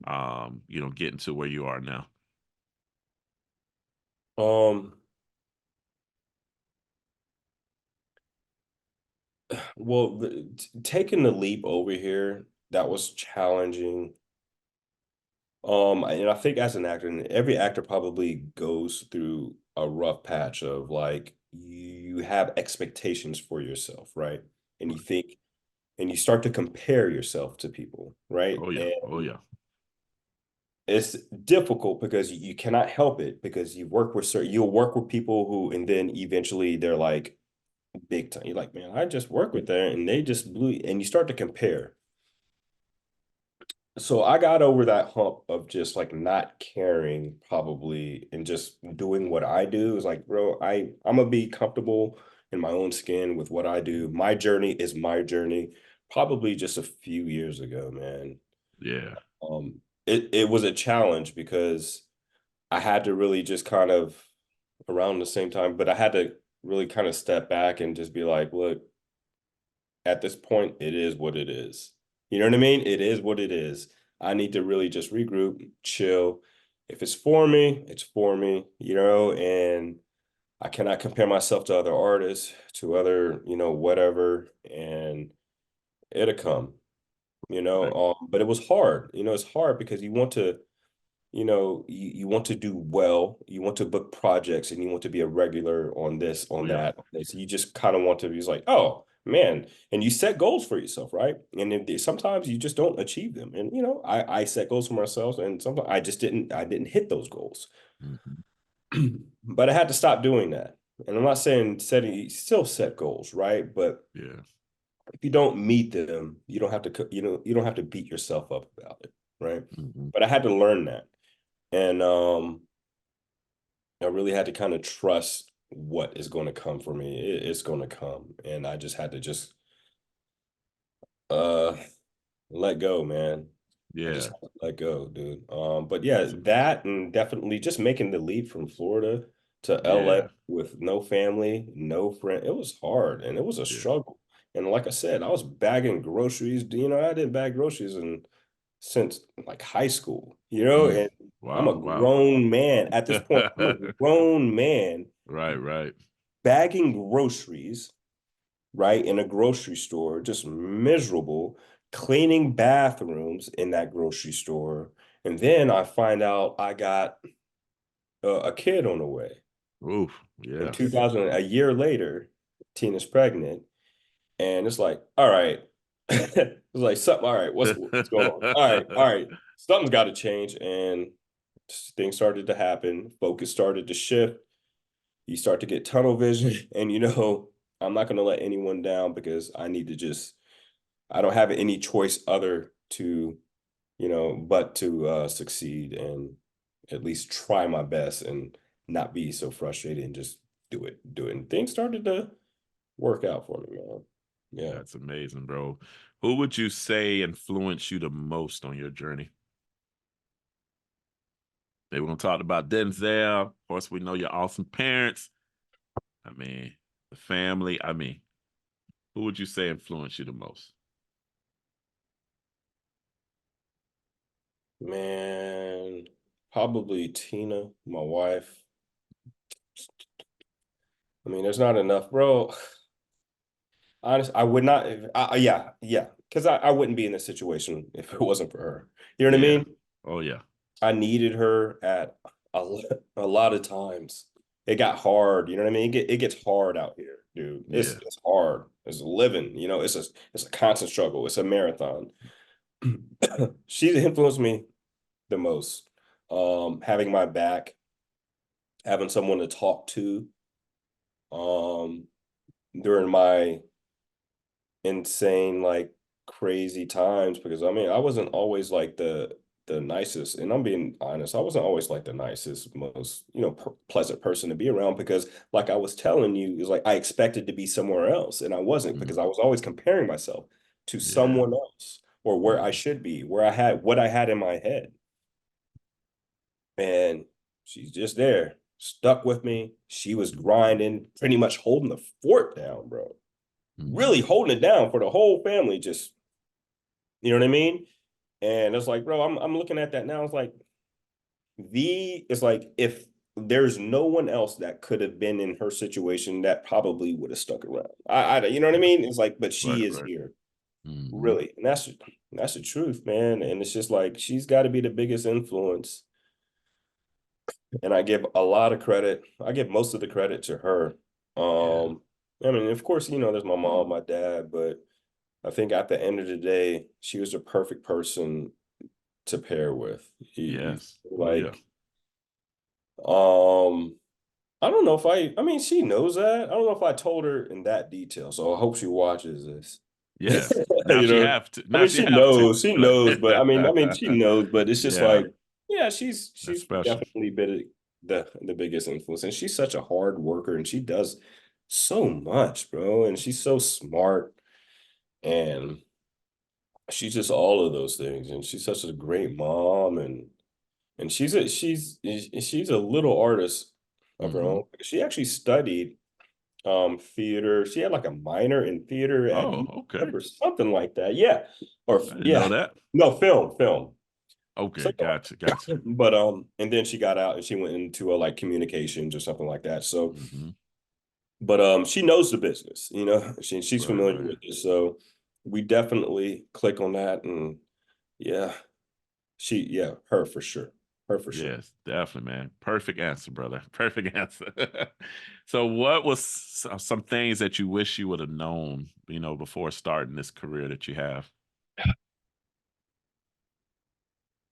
A: Getting to where you are now.
B: Um, well, taking the leap over here, that was challenging. And I think as an actor, and every actor probably goes through a rough patch of like you have expectations for yourself, right? And you think and you start to compare yourself to people, right?
A: Oh yeah. Oh
B: And
A: yeah.
B: it's difficult because you cannot help it because you'll work with people who and then eventually they're like big time. You're like, man, I just work with them and they just blew and you start to compare. So I got over that hump of just like not caring probably and just doing what I do. Is like, bro, I'm gonna be comfortable in my own skin with what I do. My journey is my journey. Probably just a few years ago, man.
A: Yeah.
B: It was a challenge because I had to really just kind of around the same time, but I had to really kind of step back and just be like, look, at this point, it is what it is. You know what I mean? It is what it is. I need to really just regroup, chill. If it's for me, it's for me, and I cannot compare myself to other artists, to other, whatever, and it'll come,
A: Right.
B: but it was hard. It's hard because you want to do well, you want to book projects and you want to be a regular on this,
A: Oh
B: on
A: yeah.
B: that. So you just kind of want to be like, oh man, and you set goals for yourself, right? And sometimes you just don't achieve them. And I set goals for myself and sometimes I didn't hit those goals.
A: Hmm.
B: But I had to stop doing that. And I'm not saying still set goals, right? But
A: Yeah.
B: if you don't meet them, you don't have to, you don't have to beat yourself up about it, right?
A: Hmm.
B: But I had to learn that. And I really had to kind of trust what is going to come for me. It's going to come, and I just had to just uh let go, man. I just
A: Yeah.
B: had to let go, dude. But yeah, that and definitely just making the leap from Florida to LA
A: Yeah.
B: with no family, no friend. It was hard and it was a
A: Yeah.
B: struggle. And like I said, I was bagging groceries. You know, I didn't bag groceries since like high school, you know,
A: Mm.
B: and I'm a
A: Wow. Wow.
B: grown man at this point. I'm a grown man
A: Right. Right.
B: bagging groceries, right, in a grocery store, just miserable, cleaning bathrooms in that grocery store. And then I find out I got a kid on the way.
A: Oof.
B: In
A: Yes.
B: 2000, a year later, Tina's pregnant. And it's like, all right. It's like something, all right, what's going on? All right. Something's got to change. And things started to happen. Focus started to shift. You start to get tunnel vision. And I'm not going to let anyone down because I don't have any choice other to, but to succeed and at least try my best and not be so frustrated and just do it. And things started to work out for me, man. Yeah.
A: That's amazing, bro. Who would you say influenced you the most on your journey? They were gonna talk about Denzel. Of course, we know your awesome parents. I mean, the family. I mean, who would you say influenced you the most?
B: Man, probably Tina, my wife. I mean, there's not enough, bro. Honest, I would not. Yeah, because I wouldn't be in this situation if it wasn't for her. You know what I
A: Yeah.
B: mean?
A: Oh yeah.
B: I needed her at a lot of times. It got hard. You know what I mean? It gets hard out here, dude.
A: Yeah.
B: It's hard. It's living. It's a constant struggle. It's a marathon. She's influenced me the most. Having my back, having someone to talk to, um, during my insane, like crazy times. Because I mean, I wasn't always like the nicest, and I'm being honest. I wasn't always like the nicest, most pleasant person to be around. Because, like I was telling you, is like I expected to be somewhere else, and I wasn't
A: Mm.
B: because I was always comparing myself to
A: Yeah.
B: someone else or where I
A: Mm.
B: should be, where I had what I had in my head. And she's just there, stuck with me. She was grinding, pretty much holding the fort down, bro.
A: Mm.
B: Really holding it down for the whole family. Just, you know what I mean? And it's like, bro, I'm looking at that now. It's like it's like if there's no one else that could have been in her situation, that probably would have stuck around. You know what I mean? It's like, but
A: Right.
B: she is
A: Right.
B: here,
A: Mm-hmm.
B: really, and that's the truth, man. And it's just like she's got to be the biggest influence. And I give a lot of credit. I give most of the credit to her.
A: Yeah.
B: I mean, of course, there's my mom, my dad, but I think at the end of the day, she was the perfect person to pair with.
A: Yes. Oh yeah.
B: Like, um, I don't know if I mean, she knows that. I don't know if I told her in that detail, so I hope she watches this.
A: Yes. Now
B: You
A: she
B: know,
A: have to.
B: I
A: Now
B: mean,
A: she have to.
B: she
A: Right.
B: knows, but she knows, but it's just
A: Yeah.
B: like, yeah,
A: That's
B: she's
A: special.
B: definitely been the biggest influence, and she's such a hard worker, and she does so much, bro, and she's so smart, and she's just all of those things, and she's such a great mom, and she's a little artist of her
A: Mm-hmm.
B: own. She actually studied theater. She had like a minor in theater at
A: Oh,
B: UW
A: okay.
B: or something like that. Yeah. Or
A: I didn't know
B: yeah.
A: that.
B: No, film.
A: Okay,
B: Something like
A: gotcha, gotcha.
B: that. But and then she got out and she went into like communications or something like that. So,
A: Mm-hmm.
B: but she knows the business, she's
A: Right,
B: familiar
A: right.
B: with it. So we definitely click on that. And yeah, her for sure. Her for sure.
A: Yes, definitely, man. Perfect answer, brother. Perfect answer. So, what was some things that you wish you would have known, before starting this career that you have?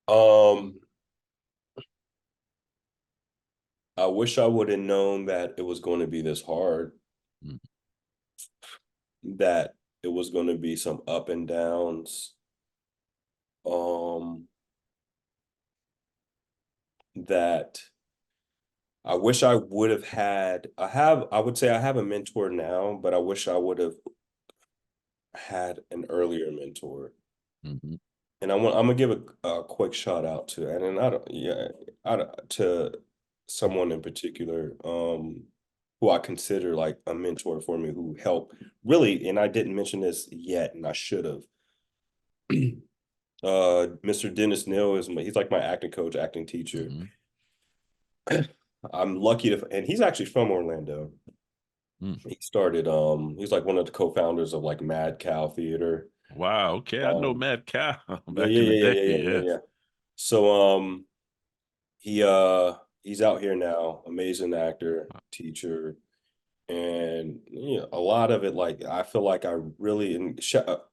B: Um, I wish I would have known that it was going to be this hard,
A: Mm.
B: that it was going to be some up and downs. Um, that I wish I would have had. I would say I have a mentor now, but I wish I would have had an earlier mentor.
A: Mhm.
B: And I'm gonna give a quick shout out to, and then I don't, yeah, to someone in particular, who I consider like a mentor for me, who helped really, and I didn't mention this yet, and I should have. Mr. Dennis Neal he's like my acting coach, acting teacher.
A: Mm-hmm.
B: I'm lucky to, and he's actually from Orlando.
A: Mm.
B: He started, he's like one of the co-founders of like Mad Cow Theater.
A: Wow. Okay, I know
B: Um,
A: Matt Cow
B: yeah,
A: back
B: yeah,
A: in the
B: yeah,
A: day.
B: yeah, yeah, yeah,
A: Yes.
B: yeah. So, he he's out here now, amazing actor, teacher, and a lot of it, like I feel like I really, and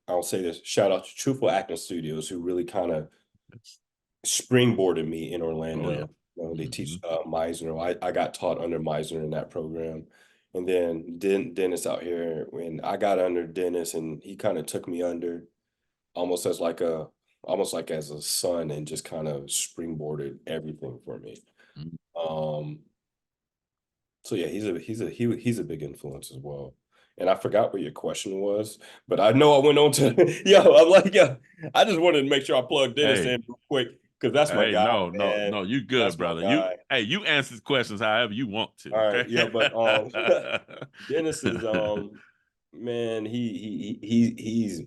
B: I'll say this, shout out to Truthful Acting Studios, who really kind of
A: Yes.
B: springboarded me in
A: Oh yeah.
B: Orlando. They
A: Mm-hmm.
B: teach Meisner. I got taught under Meisner in that program. And then Dennis out here, when I got under Dennis, and he kind of took me under almost as like almost like as a son, and just kind of springboarded everything for me.
A: Mm-hmm.
B: Um, so yeah, he's a big influence as well. And I forgot what your question was, but I know I went on to I'm like, I just wanted to make sure I plugged Dennis
A: Hey,
B: in real quick, because that's my
A: hey,
B: guy,
A: no, no,
B: man.
A: no, you good,
B: That's my
A: brother.
B: guy.
A: You answer questions however you want to,
B: All right,
A: okay?
B: yeah, but Dennis is man, he's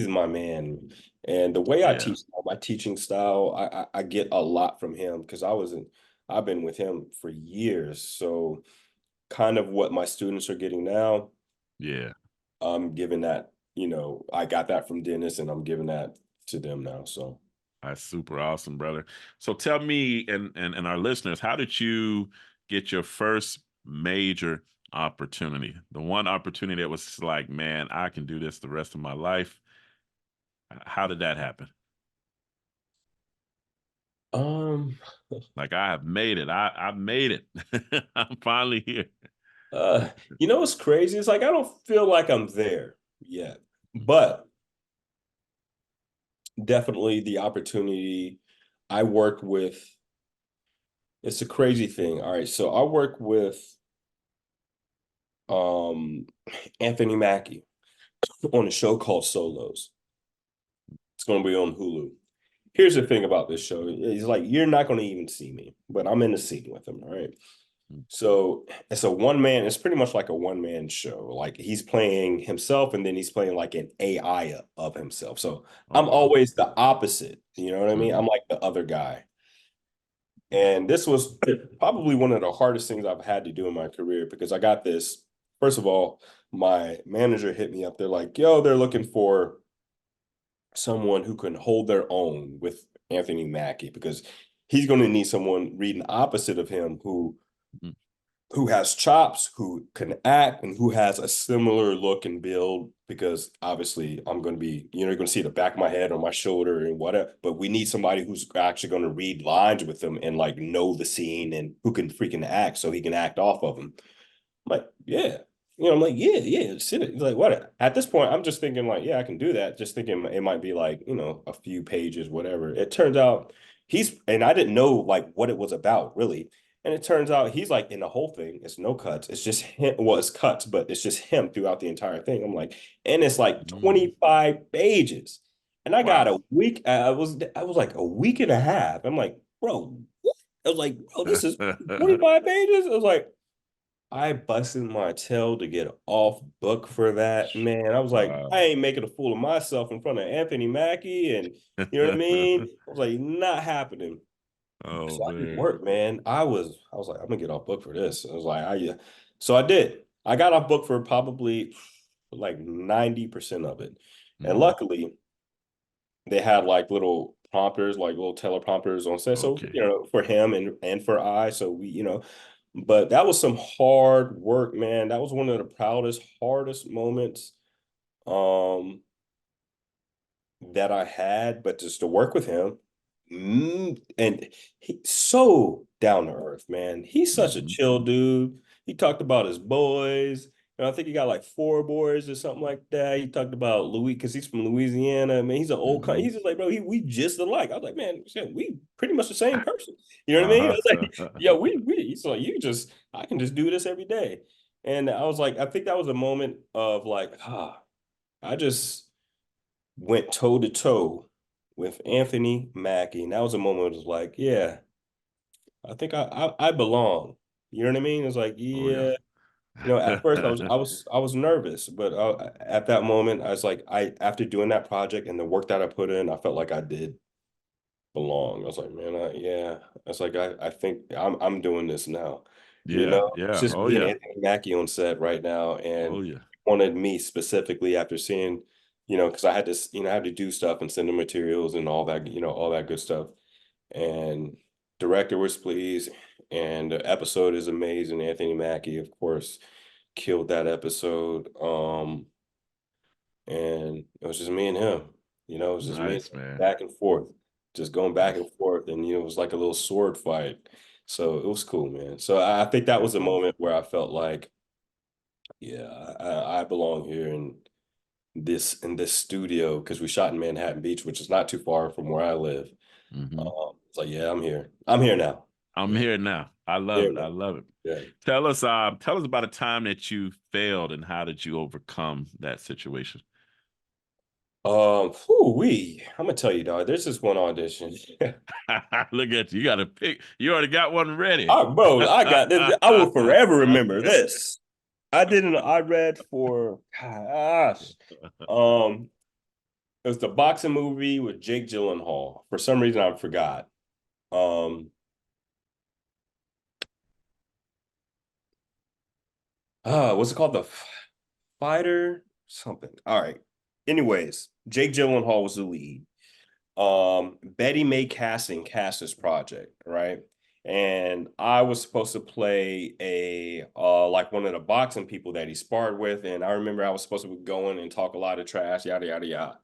B: my man. And the way I
A: Yeah,
B: teach, my teaching style, I get a lot from him, because I've been with him for years. So kind of what my students are getting now,
A: yeah.
B: I'm giving that, I got that from Dennis, and I'm giving that to them now. So
A: That's super awesome, brother. So tell me and our listeners, how did you get your first major opportunity? The one opportunity that was like, man, I can do this the rest of my life. How did that happen?
B: um
A: Like I have made it. I've made it. I'm finally here.
B: what's crazy? It's like I don't feel like I'm there yet, but definitely the opportunity. I work with, it's a crazy thing. All right, so I work with um Anthony Mackie on a show called Solos. It's going to be on Hulu. Here's the thing about this show. It's like you're not going to even see me, but I'm in the scene with him, all right? So it's a one man, it's pretty much like a one man show. Like he's playing himself, and then he's playing like an AI of himself. So
A: Oh
B: I'm
A: wow.
B: always the opposite. You know what I mean?
A: Mm-hmm.
B: I'm like the other guy. And this was probably one of the hardest things I've had to do in my career, because I got this. First of all, my manager hit me up. They're like, yo, they're looking for someone who can hold their own with Anthony Mackie, because he's going to need someone reading opposite of him, who has chops, who can act, and who has a similar look and build. Because obviously I'm going to be, you're going to see the back of my head or my shoulder and whatever, but we need somebody who's actually going to read lines with them, and like know the scene, and who can freaking act, so he can act off of them. I'm like, yeah. I'm like, yeah, yeah, sit it. He's like, what? At this point, I'm just thinking like, yeah, I can do that. Just thinking it might be like, a few pages, whatever. It turns out and I didn't know like what it was about really. And it turns out he's like in the whole thing, it's no cuts. It's just him. Well, it's cuts, but it's just him throughout the entire thing. I'm like, and it's like
A: Mm-hmm.
B: 25 pages. And I got
A: Wow.
B: a week. I was like a week and a half. I'm like, bro, what? I was like, bro, this is 25 pages. I was like, I busted my tail to get off book for that, man. I was like, I
A: Wow.
B: ain't making a fool of myself in front of Anthony Mackie, and you know what I mean? I was like, not happening.
A: Oh
B: So I did
A: man.
B: work, man. I was like, I'm gonna get off book for this. I was like, so I did. I got off book for probably like 90% of it. And
A: Mm-hmm.
B: luckily, they had like little prompters, like little teleprompters on set. So,
A: Okay.
B: for him and for I. So but that was some hard work, man. That was one of the proudest, hardest moments um that I had, but just to work with him. And he's so down to earth, man. He's such a
A: Mm-hmm.
B: chill dude. He talked about his boys. And I think he got like 4 boys or something like that. He talked about Louis, because he's from Louisiana. I mean, he's an old
A: Mm-hmm.
B: he's just like, bro, we just alike. I was like, man, shit, we pretty much the same person. You know what I mean? I was like,
A: Uh-huh.
B: yeah, he's like, I can just do this every day. And I was like, I think that was a moment of like, I just went toe to toe with Anthony Mackie. And that was a moment where it was like, yeah, I think I belong. You know what I mean? It's like,
A: Oh yeah.
B: yeah. At first I was nervous, but at that moment I was like, after doing that project and the work that I put in, I felt like I did belong. I was like, man, yeah. I was like, I think I'm doing this now.
A: Yeah,
B: It's
A: yeah.
B: just
A: Oh
B: me and
A: yeah.
B: Anthony Mackie on set right now,
A: Oh
B: and
A: yeah.
B: wanted me specifically after seeing, because I had to, I had to do stuff and send them materials and all that, all that good stuff. And director was pleased, and the episode is amazing. Anthony Mackie, of course, killed that episode. And it was just me and him. It was just me and
A: Nice,
B: him,
A: man.
B: back and forth, just going back
A: Nice.
B: and forth, and it was like a little sword fight. So it was cool, man. So I think that
A: Very
B: was a
A: cool.
B: moment where I felt like, yeah, I belong here in this studio, because we shot in Manhattan Beach, which is not too far from where I live.
A: Hmm.
B: It's like, yeah, I'm here. I'm here now.
A: I'm here now. I love
B: Here
A: it. I
B: now.
A: love it.
B: Yeah.
A: Tell us about a time that you failed and how did you overcome that situation?
B: I'm gonna tell you, dog. There's this one audition.
A: Look at you. You got to pick. You already got one ready.
B: Bro, I got this. I will forever remember this. I read for, gosh. Um, it was the boxing movie with Jake Gyllenhaal. For some reason, I forgot. Um, what's it called? The Fighter something. All right. Anyways, Jake Gyllenhaal was the lead. Betty May Casting cast this project, right? And I was supposed to play a like one of the boxing people that he sparred with. And I remember I was supposed to go in and talk a lot of trash, yada yada yada.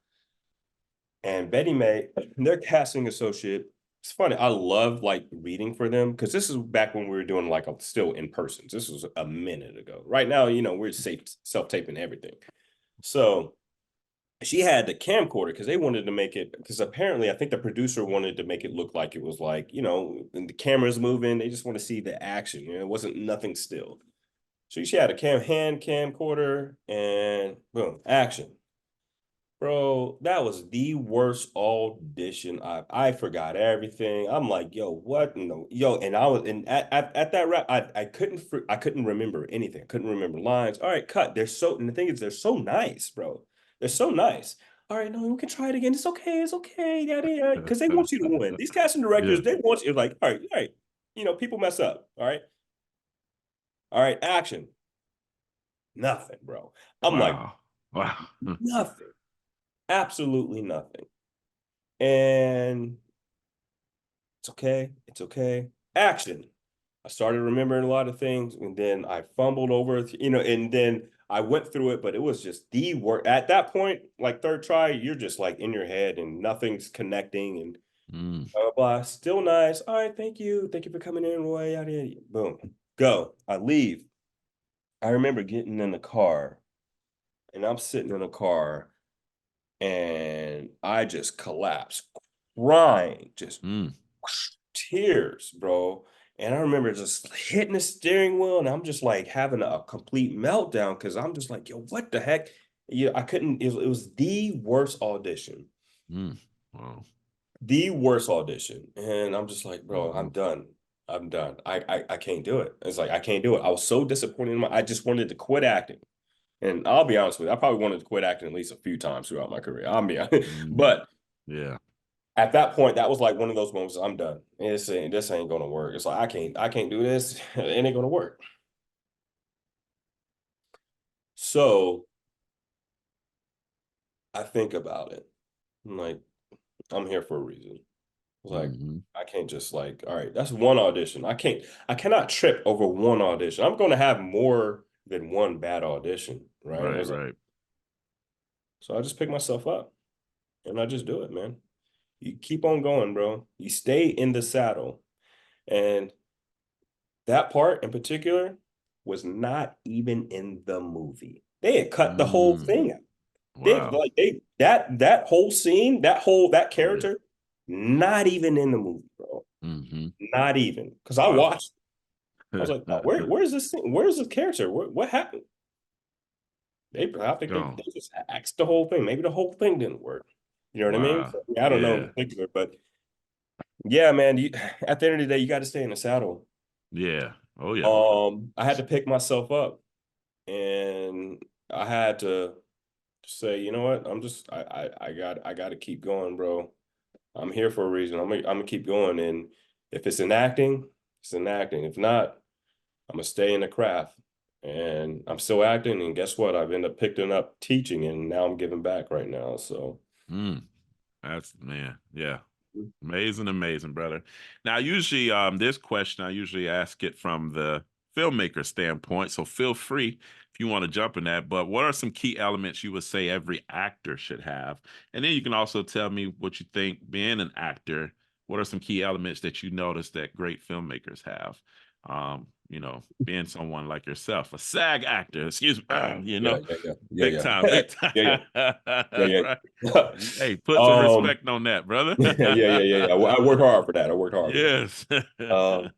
B: And Betty May, their casting associate, it's funny. I love like reading for them, because this is back when we were doing like still in person. This was a minute ago. Right now, we're safe self-taping everything. So she had the camcorder, because they wanted to make it, because apparently I think the producer wanted to make it look like it was like, and the camera's moving. They just want to see the action. It wasn't nothing still. So she had a hand camcorder, and boom, action. Bro, that was the worst audition. I forgot everything. I'm like, yo, what? No, yo, and I was, and at that rap, I couldn't remember anything. I couldn't remember lines. All right, cut. And the thing is, they're so nice, bro. They're so nice. All right, no, we can try it again. It's okay. It's okay. Yada yada. Because they want you to win. These casting
A: Yeah.
B: directors, they want you, like, all right. People mess up. All right, action. Nothing, bro. I'm like,
A: Wow. Wow.
B: nothing. Absolutely nothing. And it's okay. It's okay. Action. I started remembering a lot of things, and then I fumbled over, and then I went through it, but it was just the work. At that point, like third try, you're just like in your head and nothing's connecting, and
A: Mm.
B: blah, blah, blah. Still nice. All right. Thank you. Thank you for coming in, Roy. Yada, yada. Boom. Go. I leave. I remember getting in the car, and I'm sitting in the car, and I just collapsed, crying, just
A: Mm.
B: tears, bro. And I remember just hitting the steering wheel, and I'm just like having a complete meltdown, because I'm just like, yo, what the heck? Yeah, I couldn't. It was the worst audition,
A: Mm. Wow.
B: the worst audition, and I'm just like, bro,
A: Hmm.
B: I'm done. I'm done. I can't do it. It's like I can't do it. I was so disappointed I just wanted to quit acting. And I'll be honest with you, I probably wanted to quit acting at least a few times throughout my career. I'll be honest.
A: Mm.
B: But
A: Yeah.
B: at that point, that was like one of those moments. I'm done. This ain't gonna work. It's like I can't do this. It ain't gonna work. So I think about it. I'm like, I'm here for a reason. Like,
A: Hmm.
B: I can't just like, all right, that's one audition. I cannot trip over one audition. I'm gonna have more than one bad audition, right?
A: Right. Right.
B: So I just pick myself up and I just do it, man. You keep on going, bro. You stay in the saddle. And that part in particular was not even in the movie. They had cut the whole
A: Mm.
B: thing out.
A: Wow.
B: That whole scene, that
A: Oh yeah.
B: character, not even in the movie, bro.
A: Hmm.
B: Not even. Because I
A: Wow.
B: watched. I was like, oh, where's this thing? Where's this character? What happened? I think they
A: Gone.
B: just axed the whole thing. Maybe the whole thing didn't work. You know what I mean?
A: Wow.
B: So, yeah, I don't know in
A: Yeah.
B: particular, but yeah, man, at the end of the day, you got to stay in the saddle.
A: Yeah. Oh yeah.
B: I had to pick myself up, and I had to say, you know what? I got to keep going, bro. I'm here for a reason. I'm gonna keep going, and if it's in acting, it's in acting. If not, I'm gonna stay in the craft. And I'm still acting, and guess what? I've ended up picking up teaching, and now I'm giving back right now. So,
A: Mm, that's man. Yeah. Amazing, amazing, brother. Now, usually, this question I usually ask it from the filmmaker standpoint. So feel free if you want to jump in that. But what are some key elements you would say every actor should have? And then you can also tell me what you think being an actor. What are some key elements that you notice that great filmmakers have? Being someone like yourself, a SAG actor, excuse me,
B: yeah, yeah,
A: big
B: yeah,
A: time,
B: yeah,
A: big time.
B: yeah, yeah,
A: Right.
B: yeah.
A: Hey, put some
B: um,
A: respect on that, brother.
B: yeah. I work hard for that. I worked hard for that.
A: Yes.
B: Um,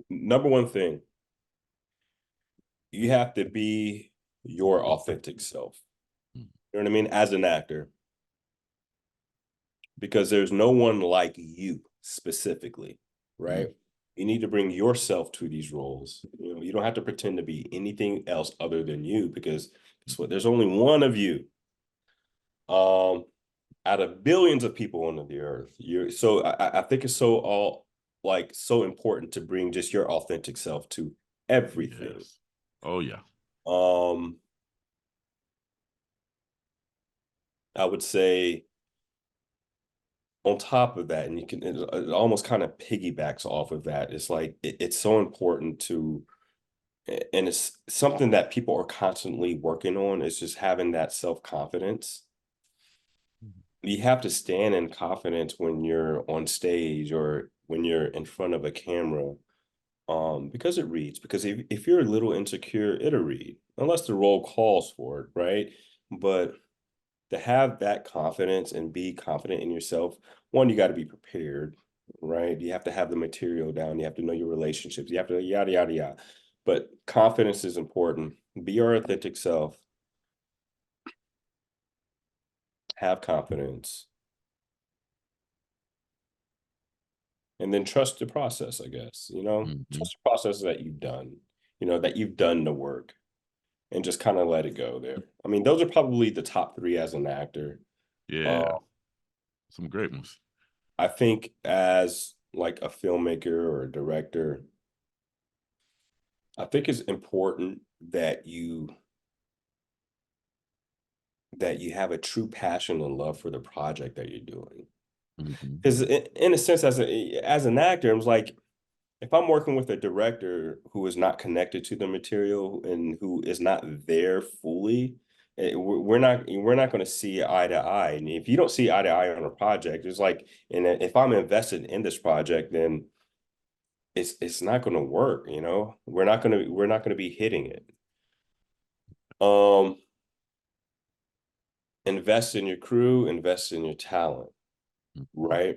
B: Number one thing, you have to be your authentic self. You know what I mean? As an actor, because there's no one like you specifically, right?
A: Mm,
B: You need to bring yourself to these roles. You don't have to pretend to be anything else other than you, because guess what? There's only one of you. Out of billions of people on the earth. I think it's so important to bring just your authentic self to everything.
A: yes. Oh yeah.
B: Um, I would say on top of that, and it almost kind of piggybacks off of that. It's like it's so important to, and it's something that people are constantly working on. Is just having that self-confidence. You have to stand in confidence when you're on stage or when you're in front of a camera, because it reads. Because if you're a little insecure, it'll read, unless the role calls for it, right? But to have that confidence and be confident in yourself, one, you got to be prepared, right? You have to have the material down. You have to know your relationships. You have to yada yada yada. But confidence is important. Be your authentic self. Have confidence, and then trust the process. I guess
A: Hmm.
B: trust the process that you've done. That you've done the work, and just kind of let it go there. I mean, those are probably the top three as an actor. Uh,
A: Yeah. Some great ones.
B: I think as like a filmmaker or a director, I think it's important that you have a true passion and love for the project that you're doing.
A: Hmm.
B: Because in a sense, as an actor, I'm like, if I'm working with a director who is not connected to the material and who is not there fully, we're not going to see eye to eye. And if you don't see eye to eye on a project, it's like, and if I'm invested in this project, then it's not going to work. We're not going to be hitting it. Um, Invest in your crew, invest in your talent, right?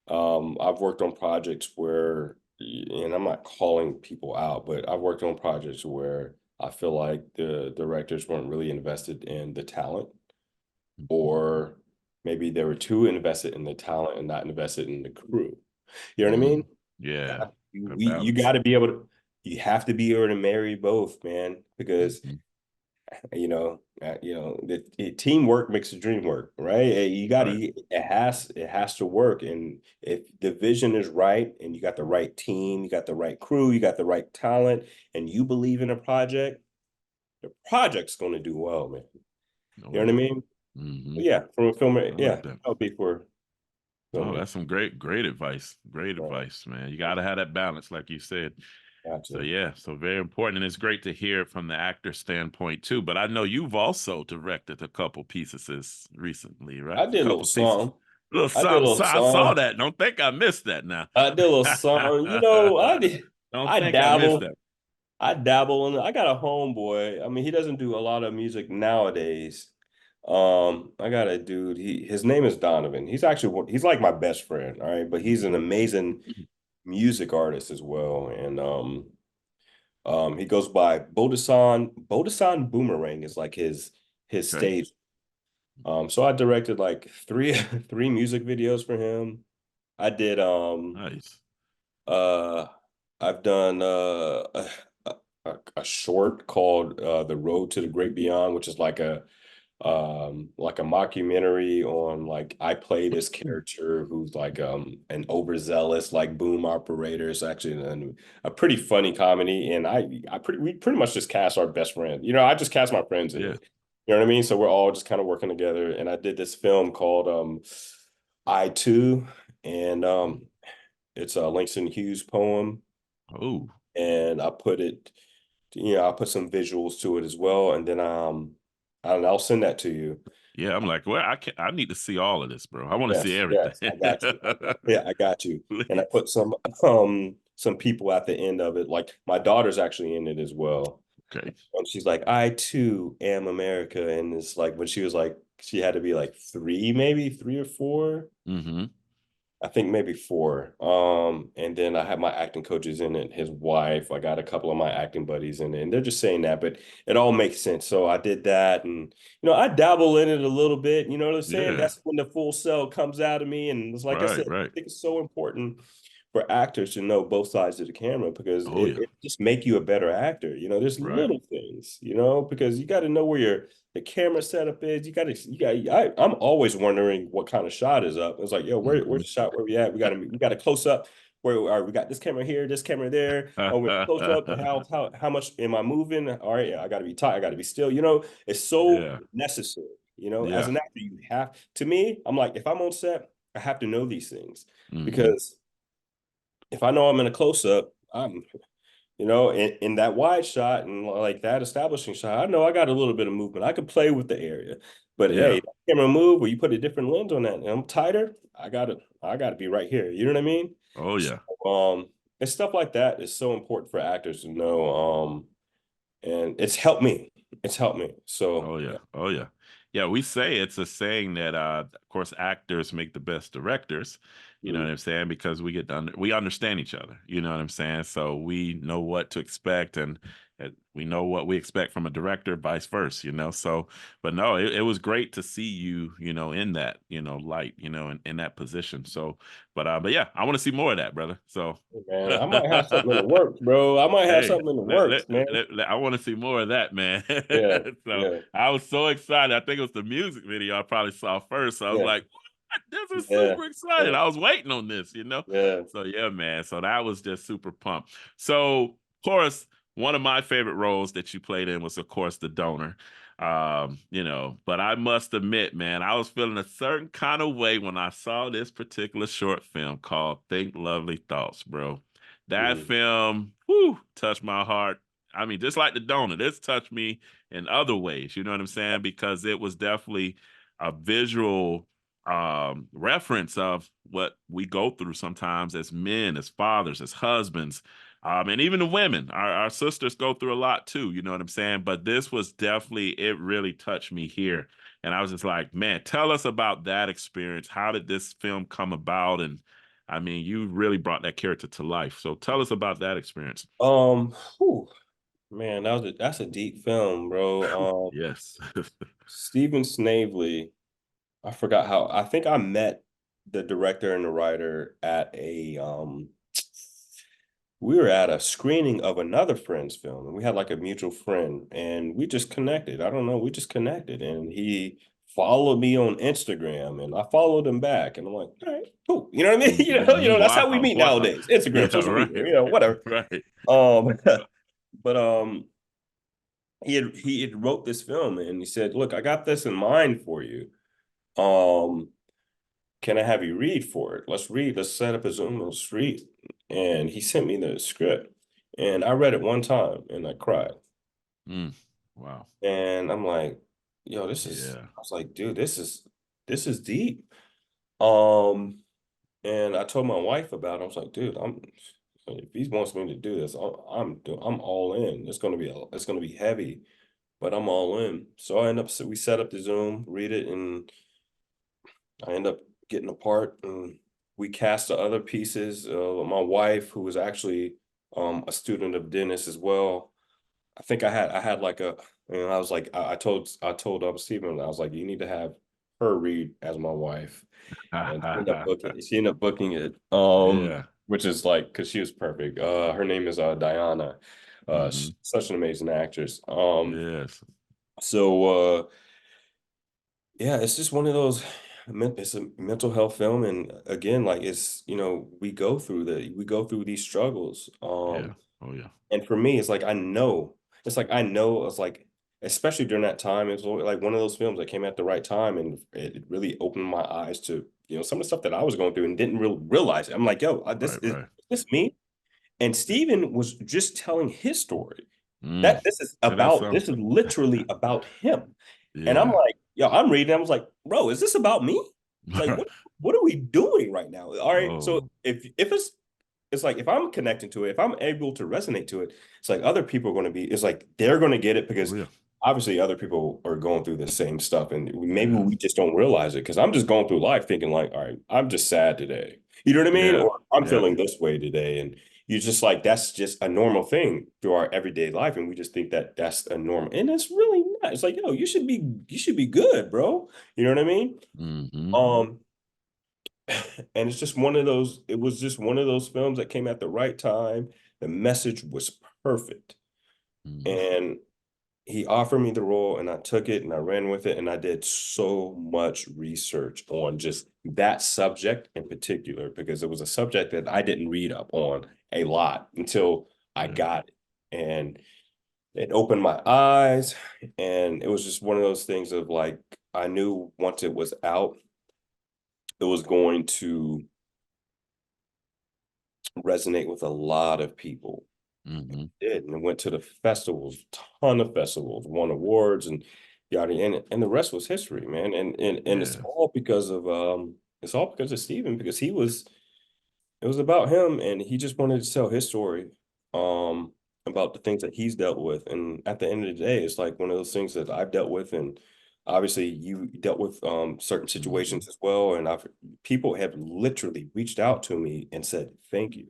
B: I've worked on projects where, and I'm not calling people out, but I've worked on projects where I feel like the directors weren't really invested in the talent, or maybe they were too invested in the talent and not invested in the crew. You know what I mean?
A: Mm. Yeah. A
B: You
A: balance.
B: got to be able to, you have to be able to marry both, man, because
A: Hmm.
B: teamwork makes the dream work, right?
A: Right.
B: It has to work. And if the vision is right and you got the right team, you got the right crew, you got the right talent, and you believe in a project, the project's going to do well, man.
A: Oh
B: You know what I
A: yeah.
B: mean?
A: Hmm.
B: But yeah, from a film,
A: I
B: yeah,
A: like that.
B: that'll be for
A: Oh,
B: filmmaking.
A: that's some great, great advice. Great
B: Right.
A: advice, man. You got to have that balance, like you said. So
B: Gotcha.
A: yeah, so very important, and it's great to hear it from the actor standpoint too. But I know you've also directed a couple pieces recently, right?
B: I
A: A
B: did a little
A: couple pieces,
B: song.
A: little
B: I did a
A: something.
B: little
A: So I saw
B: song.
A: that. Don't think I missed that now.
B: I did a little song. I did.
A: Don't
B: I
A: think I missed
B: dabble.
A: that.
B: I dabble in. I got a homeboy. I mean, he doesn't do a lot of music nowadays. I got a dude. His name is Donovan. He's like my best friend. All right, but he's an amazing music artist as well. And he goes by Bodasan. Bodasan Boomerang is like his
A: Okay.
B: stage. So I directed like three three music videos for him. I did
A: Nice.
B: uh I've done a short called The Road to the Great Beyond, which is like a mockumentary on like I play this character who's like an overzealous like boom operator. It's actually a pretty funny comedy, and we pretty much just cast our best friend. I just cast my friends in
A: Yeah.
B: it. You know what I mean? So we're all just kind of working together. And I did this film called I Too, and it's a Langston Hughes poem,
A: Oh,
B: and I put some visuals to it as well, and then I'll send that to you.
A: yeah. I'm like, well, I need to see all of this, bro. I want to see
B: Yes,
A: everything.
B: yes, I got you. Yeah, I got you. And I
A: Please.
B: put some people at the end of it. Like my daughter's actually in it as well.
A: Okay.
B: And she's like, I too am America. And it's like when she was like, she had to be like three, maybe 3 or 4.
A: Mm-hmm.
B: I think maybe 4. And then I have my acting coaches in it, his wife. I got a couple of my acting buddies in it, and they're just saying that, but it all makes sense. So I did that, and I dabble in it a little bit. You know what I'm saying?
A: Yeah.
B: That's when the full sell comes out of me, and it's like I
A: Right.
B: said, I
A: Right.
B: think it's so important for actors to know both sides of the camera because
A: Oh yeah.
B: it just make you a better actor. There's
A: Right.
B: little things, because you got to know where the camera setup is. I'm always wondering what kind of shot is up. It's like, yo,
A: Mm-hmm.
B: where's the shot? Where we at? We got a close up. Where all right, we got this camera here, this camera there. Oh, we're close up. How much am I moving? All right, yeah, I got to be tight. I got to be still. It's so
A: Yeah.
B: necessary. As
A: Yeah.
B: an actor, you have to me. I'm like, if I'm on set, I have to know these things
A: Mm-hmm.
B: because if I know I'm in a close up, in that wide shot and like that establishing shot, I know I got a little bit of movement. I can play with the area. But
A: Yeah.
B: hey, camera move where you put a different lens on that and I'm tighter, I gotta be right here. You know what I mean?
A: Oh
B: So,
A: yeah.
B: and stuff like that is so important for actors to know. And it's helped me. It's helped me. So
A: Oh
B: yeah.
A: yeah. Oh yeah. Yeah, we say it's a saying that of course actors make the best directors. You know what
B: Mm.
A: I'm saying? Because we understand each other. You know what I'm saying? So we know what to expect and we know what we expect from a director, vice versa, So but no, it was great to see you, in that, light, in that position. So but yeah, I want to see more of that, brother. So
B: Man, I might have something in the works, bro. I might have
A: Hey,
B: something in the works, man.
A: I want to see more of that, man.
B: Yeah,
A: So
B: yeah,
A: I was so excited. I think it was the music video I probably saw first. So I was
B: yeah,
A: like, what? This is
B: yeah,
A: super excited.
B: yeah,
A: I was waiting on this.
B: yeah.
A: So yeah, man. So that was just super pumped. So, of course, one of my favorite roles that you played in was, of course, the donor. But I must admit, man, I was feeling a certain kind of way when I saw this particular short film called Think Lovely Thoughts, bro. That
B: Mm.
A: film, whew, touched my heart. I mean, just like the donor, this touched me in other ways. You know what I'm saying? Because it was definitely a visual reference of what we go through sometimes as men, as fathers, as husbands, and even the women. Our sisters go through a lot too. You know what I'm saying? But this was definitely, it really touched me here. And I was just like, man, tell us about that experience. How did this film come about? And I mean, you really brought that character to life. So tell us about that experience.
B: Whew, man, that's a deep film, bro.
A: Yes.
B: Stephen Snavely, I forgot how. I think I met the director and the writer at we were at a screening of another friend's film, and we had like a mutual friend, and we just connected. I don't know, we just connected, and he followed me on Instagram, and I followed him back, and I'm like, all right, cool. You know what I mean? That's how we
A: Wow.
B: meet
A: Wow.
B: nowadays. Instagram,
A: Yeah,
B: social media,
A: right.
B: whatever.
A: Right.
B: Um, but he had wrote this film, and he said, "Look, I got this in mind for you. Um, can I have you read for it? Let's read. Let's set up a Zoom. Let's read." And he sent me the script, and I read it one time, and I cried.
A: Mm. Wow.
B: And I'm like, "Yo, this is."
A: Yeah.
B: I was like, "Dude, this is deep." Um, and I told my wife about it. I was like, "Dude, if he wants me to do this, I'm all in. It's gonna be heavy, but I'm all in." So we set up the Zoom, read it, and I end up getting a part, and we cast the other pieces. My wife, who was actually a student of Dennis as well. I think I had like I was like, I told Stephen, I was like, you need to have her read as my wife, and she ended up booking it.
A: Yeah.
B: Which is like because she was perfect. Her name is Diana.
A: Hmm.
B: She's such an amazing actress.
A: Yes.
B: So yeah, it's just one of those. It's a mental health film, and again, like it's we go through these struggles.
A: Yeah. Oh yeah.
B: And for me, it's like especially during that time, it's like one of those films that came at the right time, and it really opened my eyes to some of the stuff that I was going through and didn't realize it. I'm like, yo,
A: Right. Right.
B: this me? And Steven was just telling his story.
A: Mm. Yeah, that's so.
B: This is literally about him. And I'm
A: Yeah.
B: like, yo, I'm reading. I was like, bro, is this about me? It's like, what are we doing right now? All right. So
A: Oh.
B: if it's like if I'm connecting to it, if I'm able to resonate to it, it's like other people are going to be, it's like they're going to get it
A: Oh
B: because
A: yeah.
B: obviously other people are going through the same stuff and maybe
A: Yes.
B: we just don't realize it because I'm just going through life thinking like, all right, I'm just sad today. You know what I mean?
A: Yeah.
B: Or I'm
A: Yeah.
B: feeling this way today. And you're just like, that's just a normal thing through our everyday life. And we just think that that's a normal. And it's really not. It's like, yo, you should be good, bro. You know what I mean?
A: Hmm.
B: Um, and it's just one of those, it was just one of those films that came at the right time. The message was perfect.
A: Hmm.
B: And he offered me the role and I took it and I ran with it and I did so much research on just that subject in particular because it was a subject that I didn't read up on a lot until I
A: Yeah.
B: got it. And it opened my eyes and it was just one of those things of like I knew once it was out, it was going to resonate with a lot of people.
A: Hmm.
B: Did and went to the festivals, ton of festivals, won awards and yada and the rest was history, man. And
A: Yeah.
B: it's all because of Steven because it was about him and he just wanted to tell his story um about the things that he's dealt with. And at the end of the day, it's like one of those things that I've dealt with and obviously you dealt with certain
A: Hmm.
B: situations as well. And I've people have literally reached out to me and said, thank you.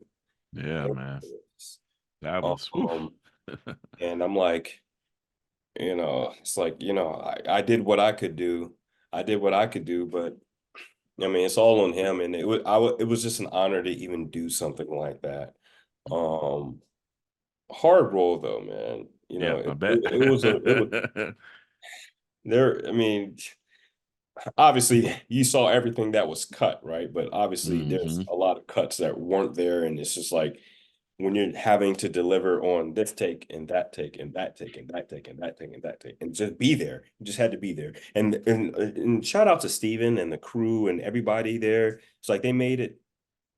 A: Yeah,
B: Thank
A: man.
B: you for this.
A: That was. Whew.
B: Um, and I'm like, it's like, I did what I could do. I did what I could do, but I mean, it's all on him. And it was just an honor to even do something like that. Um, Hard role though, man.
A: Yeah, I bet.
B: It was there. I mean, obviously you saw everything that was cut, right? But obviously there's
A: Hmm.
B: a lot of cuts that weren't there. And it's just like, when you're having to deliver on this take and that take and that take and that take and that take and that take and just be there. You just had to be there. And shout out to Steven and the crew and everybody there. It's like they made it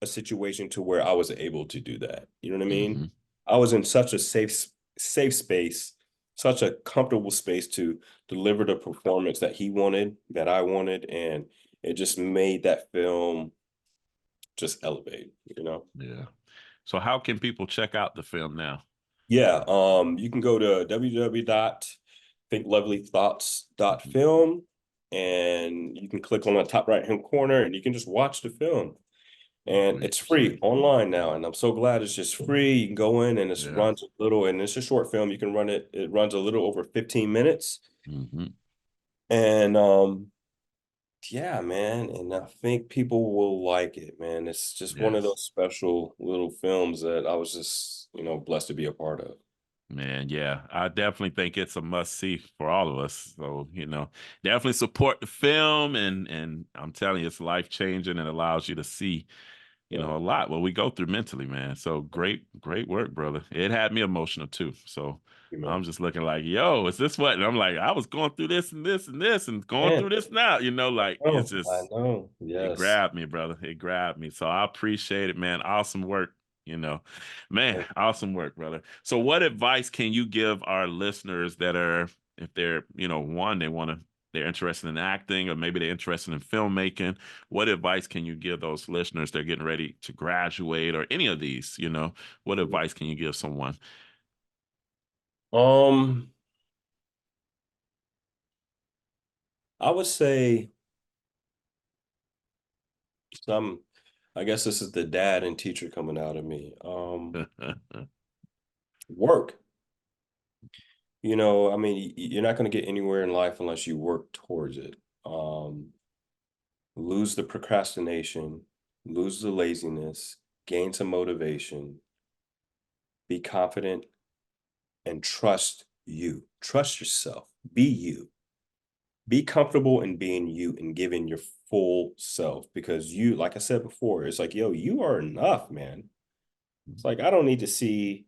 B: a situation to where I was able to do that. You know what I mean?
A: Hmm.
B: I was in such a safe space, such a comfortable space to deliver the performance that he wanted, that I wanted, and it just made that film just elevate, you know?
A: Yeah. So how can people check out the film now?
B: Yeah, you can go to
A: Mhm.
B: www.thinklovelythoughts.film and you can click on the top right hand corner and you can just watch the film. And
A: Sweet,
B: it's free
A: sweet.
B: online now. And I'm so glad it's just free. You can go in and it
A: Yeah.
B: runs a little, and it's a short film. You can run it, it runs a little over 15 minutes.
A: Hmm.
B: And yeah, man. And I think people will like it, man. It's just one of
A: Yes.
B: those special little films that I was just, blessed to be a part of.
A: Man, yeah, I definitely think it's a must see for all of us. So, definitely support the film and I'm telling you, it's life changing and allows you to see,
B: Yeah.
A: a lot what we go through mentally, man. So great, great work, brother. It had me emotional too. So
B: You know.
A: I'm just looking like, yo, is this what? And I'm like, I was going through this and this and this and going
B: Man,
A: through this now, like it's
B: I
A: just
B: know.
A: it
B: Yes.
A: grabbed me, brother. It grabbed me. So I appreciate it, man. Awesome work. You know, man, awesome work, brother. So, what advice can you give our listeners that are, if they're, one, they're interested in acting, or maybe they're interested in filmmaking? What advice can you give those listeners that are getting ready to graduate, or any of these? What advice can you give someone?
B: Um, I would say some, I guess this is the dad and teacher coming out of me. Work. I mean, you're not going to get anywhere in life unless you work towards it. lose the procrastination, lose the laziness, gain some motivation, be confident, and trust you. Trust yourself. Be you. Be comfortable in being you and giving your full self, because you, like I said before, it's like, yo, you are enough, man. It's like, I don't need to see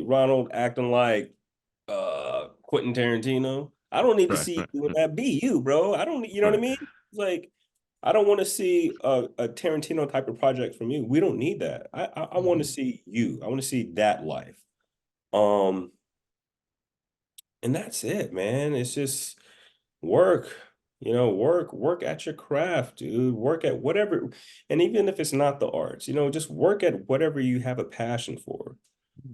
B: Ronald acting like Quentin Tarantino. I don't need to
A: Right,
B: see
A: right,
B: you doing that. Be you, bro. I don't, you know what I
A: right.
B: mean? It's like, I don't want to see a Tarantino type of project from you. We don't need that. I want to
A: Mhm.
B: see you. I want to see that life. Um, and that's it, man. It's just work, work at your craft, dude. Work at whatever. And even if it's not the arts, just work at whatever you have a passion for.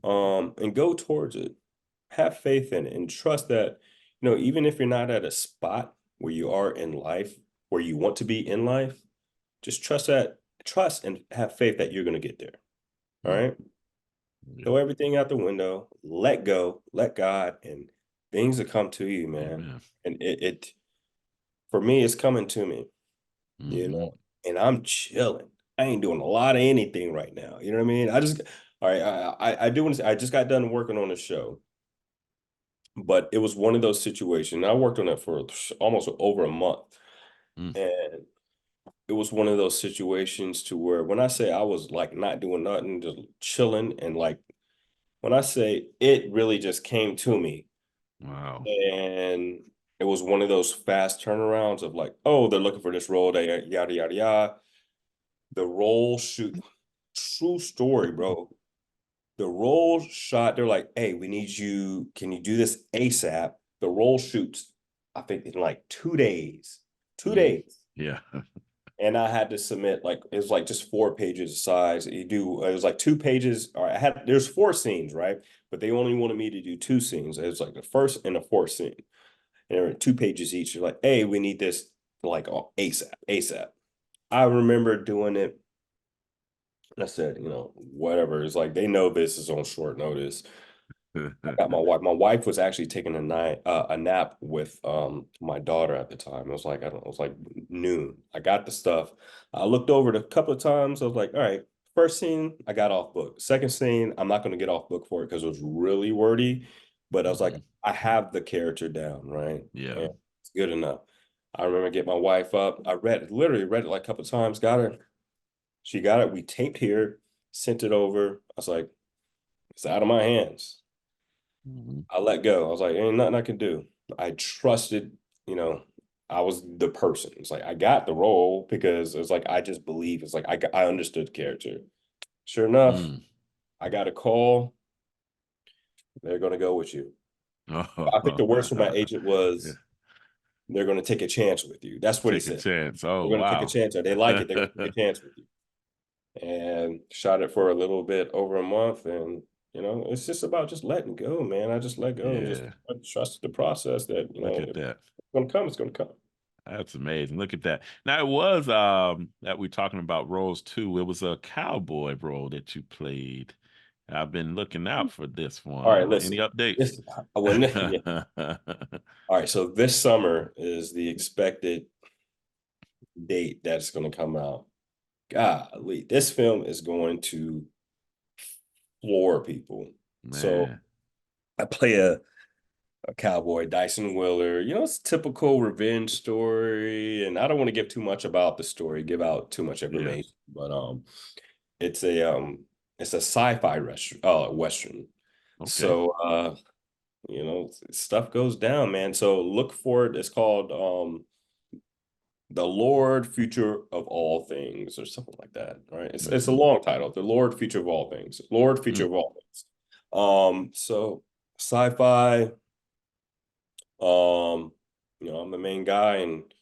B: And go towards it. Have faith in it and trust that, even if you're not at a spot where you are in life, where you want to be in life, just trust and have faith that you're going to get there. All
A: Mm.
B: right.
A: Yeah.
B: Throw everything out the window, let go, let God, and things will come to you, man.
A: Amen.
B: And for me, it's coming to me, you
A: Hmm.
B: know, and I'm chilling. I ain't doing a lot of anything right now. You know what I mean? All right, I do want to say, I just got done working on a show, but it was one of those situations. I worked on it for almost over a month.
A: Mm.
B: And it was one of those situations to where when I say I was like not doing nothing, just chilling, and like when I say it really just came to me,
A: Wow.
B: and it was one of those fast turnarounds of like, oh, they're looking for this role, they yada yada yada. The role shoot, true story, bro. The role shot, they're like, hey, we need you. Can you do this ASAP? The role shoots, I think, in like 2 days. Two
A: Mm.
B: days.
A: Yeah.
B: And I had to submit, like, it was like just 4 pages of size. It was like 2 pages. All right, there's 4 scenes, right? But they only wanted me to do 2 scenes. It was like the first and the fourth scene. And they were 2 pages each. They're like, hey, we need this like ASAP, ASAP. I remember doing it. I said, whatever. It's like they know this is on short notice. I got my wife. My wife was actually taking a nap with my daughter at the time. It was like, I don't know, it was like noon. I got the stuff. I looked over it a couple of times. I was like, all right, first scene, I got off book. Second scene, I'm not going to get off book for it because it was really wordy. But I was like,
A: Mhm.
B: I have the character down, right?
A: Yeah.
B: And it's good enough. I remember getting my wife up. Literally read it like a couple of times, got her. She got it. We taped here, sent it over. I was like, it's out of my hands.
A: Mhm.
B: I let go. I was like, ain't nothing I can do. I trusted, you know, I was the person. It's like I got the role because it's like I just believe. It's like I understood the character. Sure enough,
A: Mm.
B: I got a call. They're gonna go with you. I think
A: Oh,
B: the worst from my agent
A: yeah.
B: was they're gonna take a chance with you. That's what he
A: Take a
B: said.
A: chance. Oh,
B: They're gonna take a
A: wow.
B: chance. Or they like it. They're gonna take a chance with you. And shot it for a little bit over a month. And it's just about just letting go, man. I just let go and just
A: Yeah.
B: trust the process that
A: Look
B: if
A: at that.
B: it's gonna come, it's gonna come.
A: That's amazing. Look at that. Now it was that we're talking about roles too. It was a cowboy role that you played. I've been looking out for this
B: All right,
A: one. Any
B: listen.
A: updates?
B: This yeah. All right, so this summer is the expected date that's going to come out. Golly, this film is going to floor people. So
A: Man.
B: I play a cowboy, Dyson Willer. It's a typical revenge story, and I don't want to give too much about the story, give out too much
A: Yeah.
B: information, but it's a sci-fi western.
A: Okay.
B: So stuff goes down, man. So look for it. It's called The Lord Future of All Things, or something like that. All right. It's a
A: Hmm.
B: long title. The Lord Future of All Things. Lord Future
A: Mm.
B: of All Things. So sci-fi, I'm the main guy and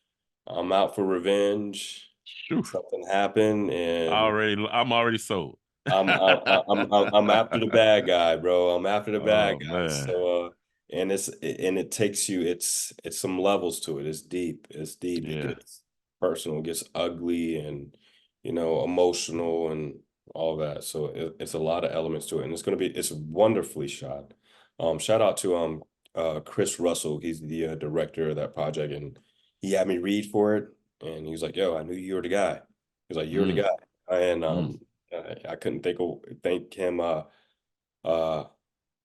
B: I'm out for revenge.
A: Shoo.
B: Something happened and
A: I'm already sold.
B: I'm after the bad guy, bro. I'm after the bad
A: Oh
B: guy.
A: man.
B: So and it takes you, it's some levels to it. It's deep. It's deep. It
A: Yeah.
B: gets personal, it gets ugly and emotional and all that. So it's a lot of elements to it. And it's wonderfully shot. Shout out to Chris Russell. He's the director of that project and he had me read for it And he was like, yo, I knew you were the guy. He was like, you're the
A: Mm,
B: guy. And
A: mm.
B: I couldn't thank him uh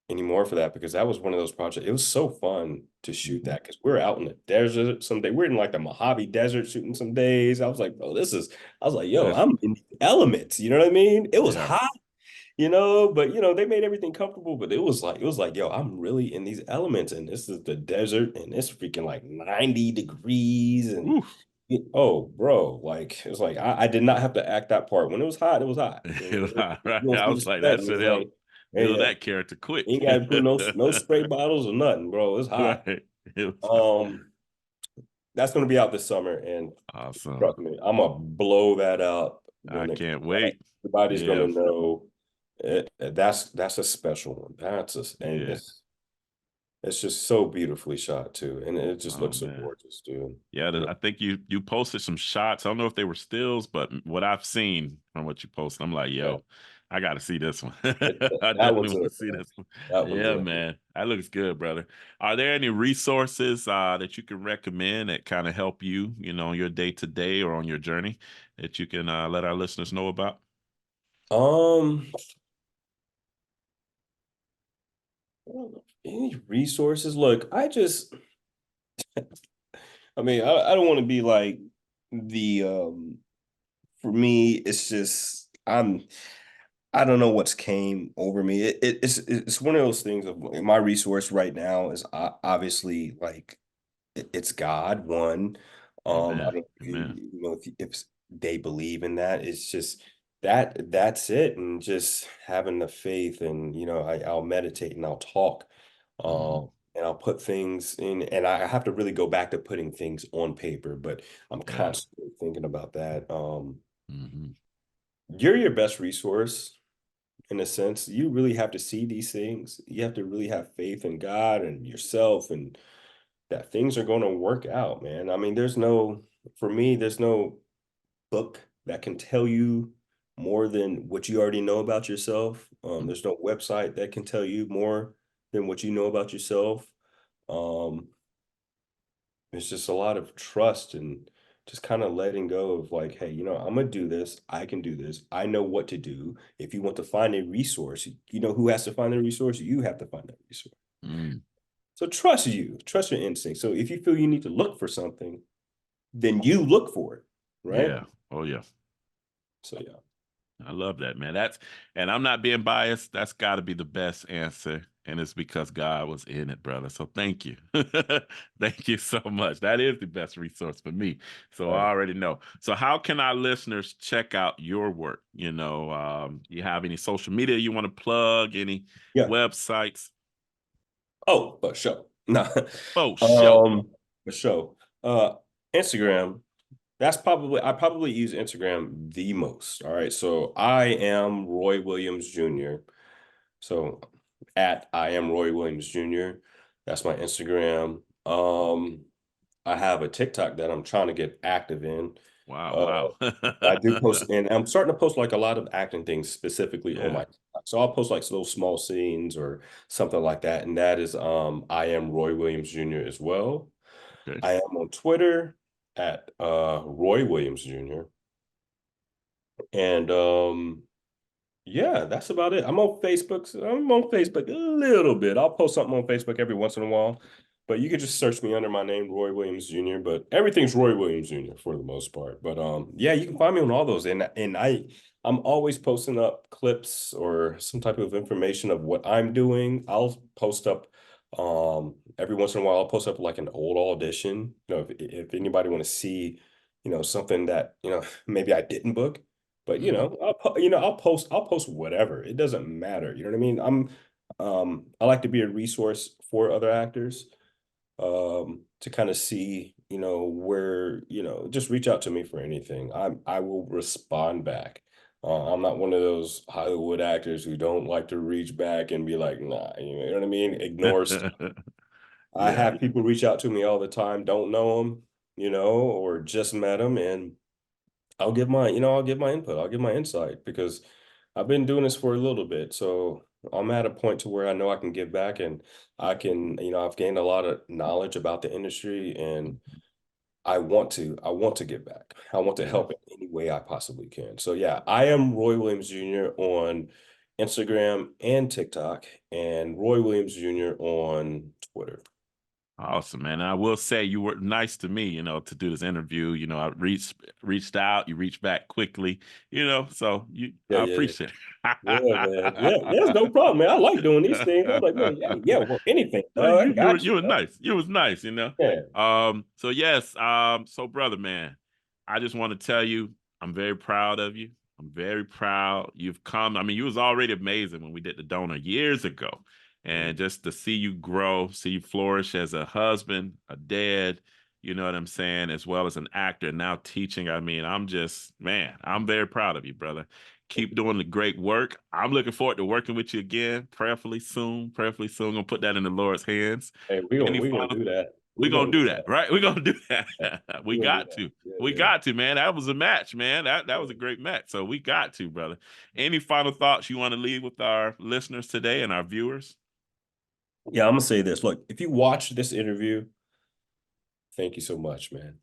B: anymore for that, because that was one of those projects. It was so fun to shoot
A: Mhm.
B: that, because we're out in the desert some day. We're in like the Mojave Desert shooting some days. I was like, bro, I was like, yo,
A: Yes.
B: I'm in the elements. You know what I mean? It was
A: Yeah.
B: hot, but they made everything comfortable. But it was like, yo, I'm really in these elements, and this is the desert, and it's freaking like 90 degrees, and
A: Woo.
B: oh, bro, like it was like I did not have to act that part. When it was hot, it was hot.
A: Right.
B: You don't
A: I
B: see the
A: was like, that
B: sweat, and
A: should
B: it's
A: help
B: like, hey,
A: build
B: yeah,
A: that character quick.
B: ain't got to put no spray bottles or nothing, bro. It's hot.
A: Right. It was
B: Um, that's gonna be out this summer, and
A: awesome.
B: trust me, I'm gonna blow that out
A: I
B: when
A: can't wait.
B: everybody's
A: Yeah.
B: gonna know. That's a special one. And
A: Yeah.
B: it's just so beautifully shot too, and it just
A: Oh
B: looks so
A: man.
B: gorgeous, dude.
A: Yeah,
B: Yeah,
A: I think you posted some shots. I don't know if they were stills, but what I've seen from what you posted, I'm like,
B: yeah.
A: yo, I got to see this one. I
B: That
A: definitely
B: one's
A: want to
B: it,
A: see
B: man.
A: this one.
B: That one's
A: Yeah,
B: it.
A: man, that looks good, brother. Are there any resources that you can recommend that kind of help you, on your day to day or on your journey that you can let our listeners know about?
B: Um, I don't know. Any resources? Look, I mean, I don't want to be like the for me, it's just I don't know what's came over me. It's one of those things of like, my resource right now is obviously like it's God, one. I
A: Amen.
B: don't
A: Amen.
B: if they believe in that. It's just that's it, and just having the faith, and I'll meditate and I'll talk,
A: Hmm.
B: and I'll put things in, and I have to really go back to putting things on paper, but I'm
A: Yeah.
B: constantly thinking about that.
A: Hmm.
B: You're your best resource in a sense. You really have to see these things. You have to really have faith in God and yourself, and that things are going to work out, man. I mean, for me, there's no book that can tell you more than what you already know about yourself. There's no website that can tell you more than what you know about yourself. Um, it's just a lot of trust, and just kind of letting go of like, hey, I'm gonna do this. I can do this. I know what to do. If you want to find a resource, you know who has to find the resource? You have to find that resource.
A: Mm.
B: So trust your instinct. So if you feel you need to look for something, then you look for it, right?
A: Yeah. Oh yeah.
B: So yeah.
A: I love that, man. And I'm not being biased. That's got to be the best answer. And it's because God was in it, brother. So thank you. Thank you so much. That is the best resource for me. So
B: Right.
A: I already know. So how can our listeners check out your work? You have any social media you want to plug, any
B: Yeah.
A: websites?
B: Oh, for sure. No.
A: Oh, show.
B: For sure. Uh, Instagram. I probably use Instagram the most. All right. So I am Roy Williams Jr. So at I am Roy Williams Jr. That's my Instagram. I have a TikTok that I'm trying to get active in.
A: Wow,
B: Uh,
A: wow.
B: I do post, and I'm starting to post like a lot of acting things specifically on
A: Yeah.
B: my TikTok. So I'll post like little small scenes or something like that. And that is I am Roy Williams Jr. as well.
A: Okay.
B: I am on Twitter at Roy Williams Jr. And yeah, that's about it. I'm on Facebook a little bit. I'll post something on Facebook every once in a while. But you could just search me under my name, Roy Williams Jr. But everything's Roy Williams Jr. for the most part. But yeah, you can find me on all those. And I'm always posting up clips or some type of information of what I'm doing. I'll post up every once in a while, I'll post up like an old audition. If anybody want to see, something that, maybe I didn't book. But
A: Hmm.
B: I'll post whatever. It doesn't matter. You know what I mean? I like to be a resource for other actors, to kind of see, where, just reach out to me for anything. I will respond back. I'm not one of those Hollywood actors who don't like to reach back and be like, nah, you know what I mean? Ignore stuff. I
A: Yeah.
B: have people reach out to me all the time, don't know them, or just met them, and I'll give my input. I'll give my insight, because I've been doing this for a little bit. So I'm at a point to where I know I can give back, and I've gained a lot of knowledge about the industry, and I want to give back. I want to
A: Yeah.
B: help in any way I possibly can. So yeah, I am Roy Williams Jr. on Instagram and TikTok, and Roy Williams Jr. on Twitter.
A: Awesome, man. I will say you were nice to me, to do this interview. I reached out, you reached back quickly, so
B: Yeah,
A: I
B: yeah, yeah.
A: appreciate
B: Yeah, man. Yeah,
A: it.
B: yeah, it's no problem, man. I like doing these things. I'm like, man, yeah, yeah, well, anything,
A: Well,
B: dog. I got
A: you
B: you,
A: were
B: dog.
A: nice. You was nice,
B: Yeah.
A: So yes, so brother, man, I just want to tell you, I'm very proud of you. I'm very proud. You've come. I mean, you was already amazing when we did the donor years ago. And
B: Mhm.
A: just to see you grow, see you flourish as a husband, a dad, you know what I'm saying, as well as an actor, now teaching. I mean, man, I'm very proud of you, brother. Keep doing the great work. I'm looking forward to working with you again, prayerfully soon. Prayerfully soon. Gonna put that in the Lord's hands.
B: Hey,
A: Any
B: we gonna
A: final?
B: do that.
A: We're
B: We
A: gonna
B: gonna
A: do
B: do
A: that,
B: that.
A: right? We're gonna do
B: Yeah,
A: that.
B: we
A: We
B: gonna do
A: got
B: that.
A: to.
B: Yeah,
A: We
B: yeah.
A: got to, man. That was a match, man. That was a
B: Yeah.
A: great match. So we got to, brother. Any final thoughts you want to leave with our listeners today and our viewers?
B: Yeah, I'm gonna say this. Look, if you watch this interview, thank you so much, man.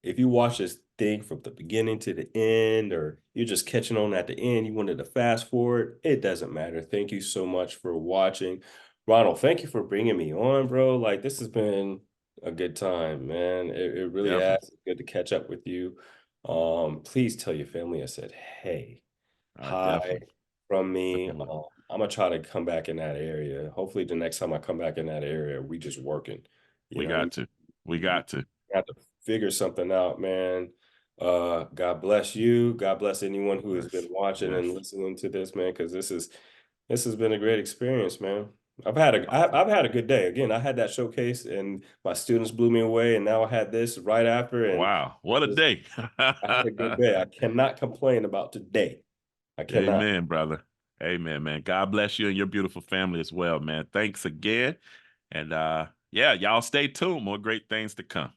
B: If you watch this thing from the beginning to the end, or you're just catching on at the end, you wanted to fast forward, it doesn't matter. Thank you so much for watching. Ronald, thank you for bringing me on, bro. Like, this has been a good time, man. It really has.
A: Definitely.
B: It's good to catch up with you. Please tell your family I said, hey, hi
A: Definitely.
B: from me.
A: Definitely.
B: I'm gonna try to come back in that area. Hopefully, the next time I come back in that area, we just working. You
A: We
B: know what I
A: got
B: mean?
A: to. We
B: We
A: got to.
B: have to figure something out, man. God bless you. God bless anyone who has been
A: Yes.
B: watching
A: Yes.
B: and listening to this, man, because this has been a great experience, man. I've had a good day. Again, I had that showcase and my students blew me away, and now I had this right after, and
A: Wow. What a
B: just
A: day.
B: I had a good day. I cannot complain about today. I cannot.
A: Amen, brother. Amen, man. God bless you and your beautiful family as well, man. Thanks again. And yeah, y'all stay tuned. More great things to come.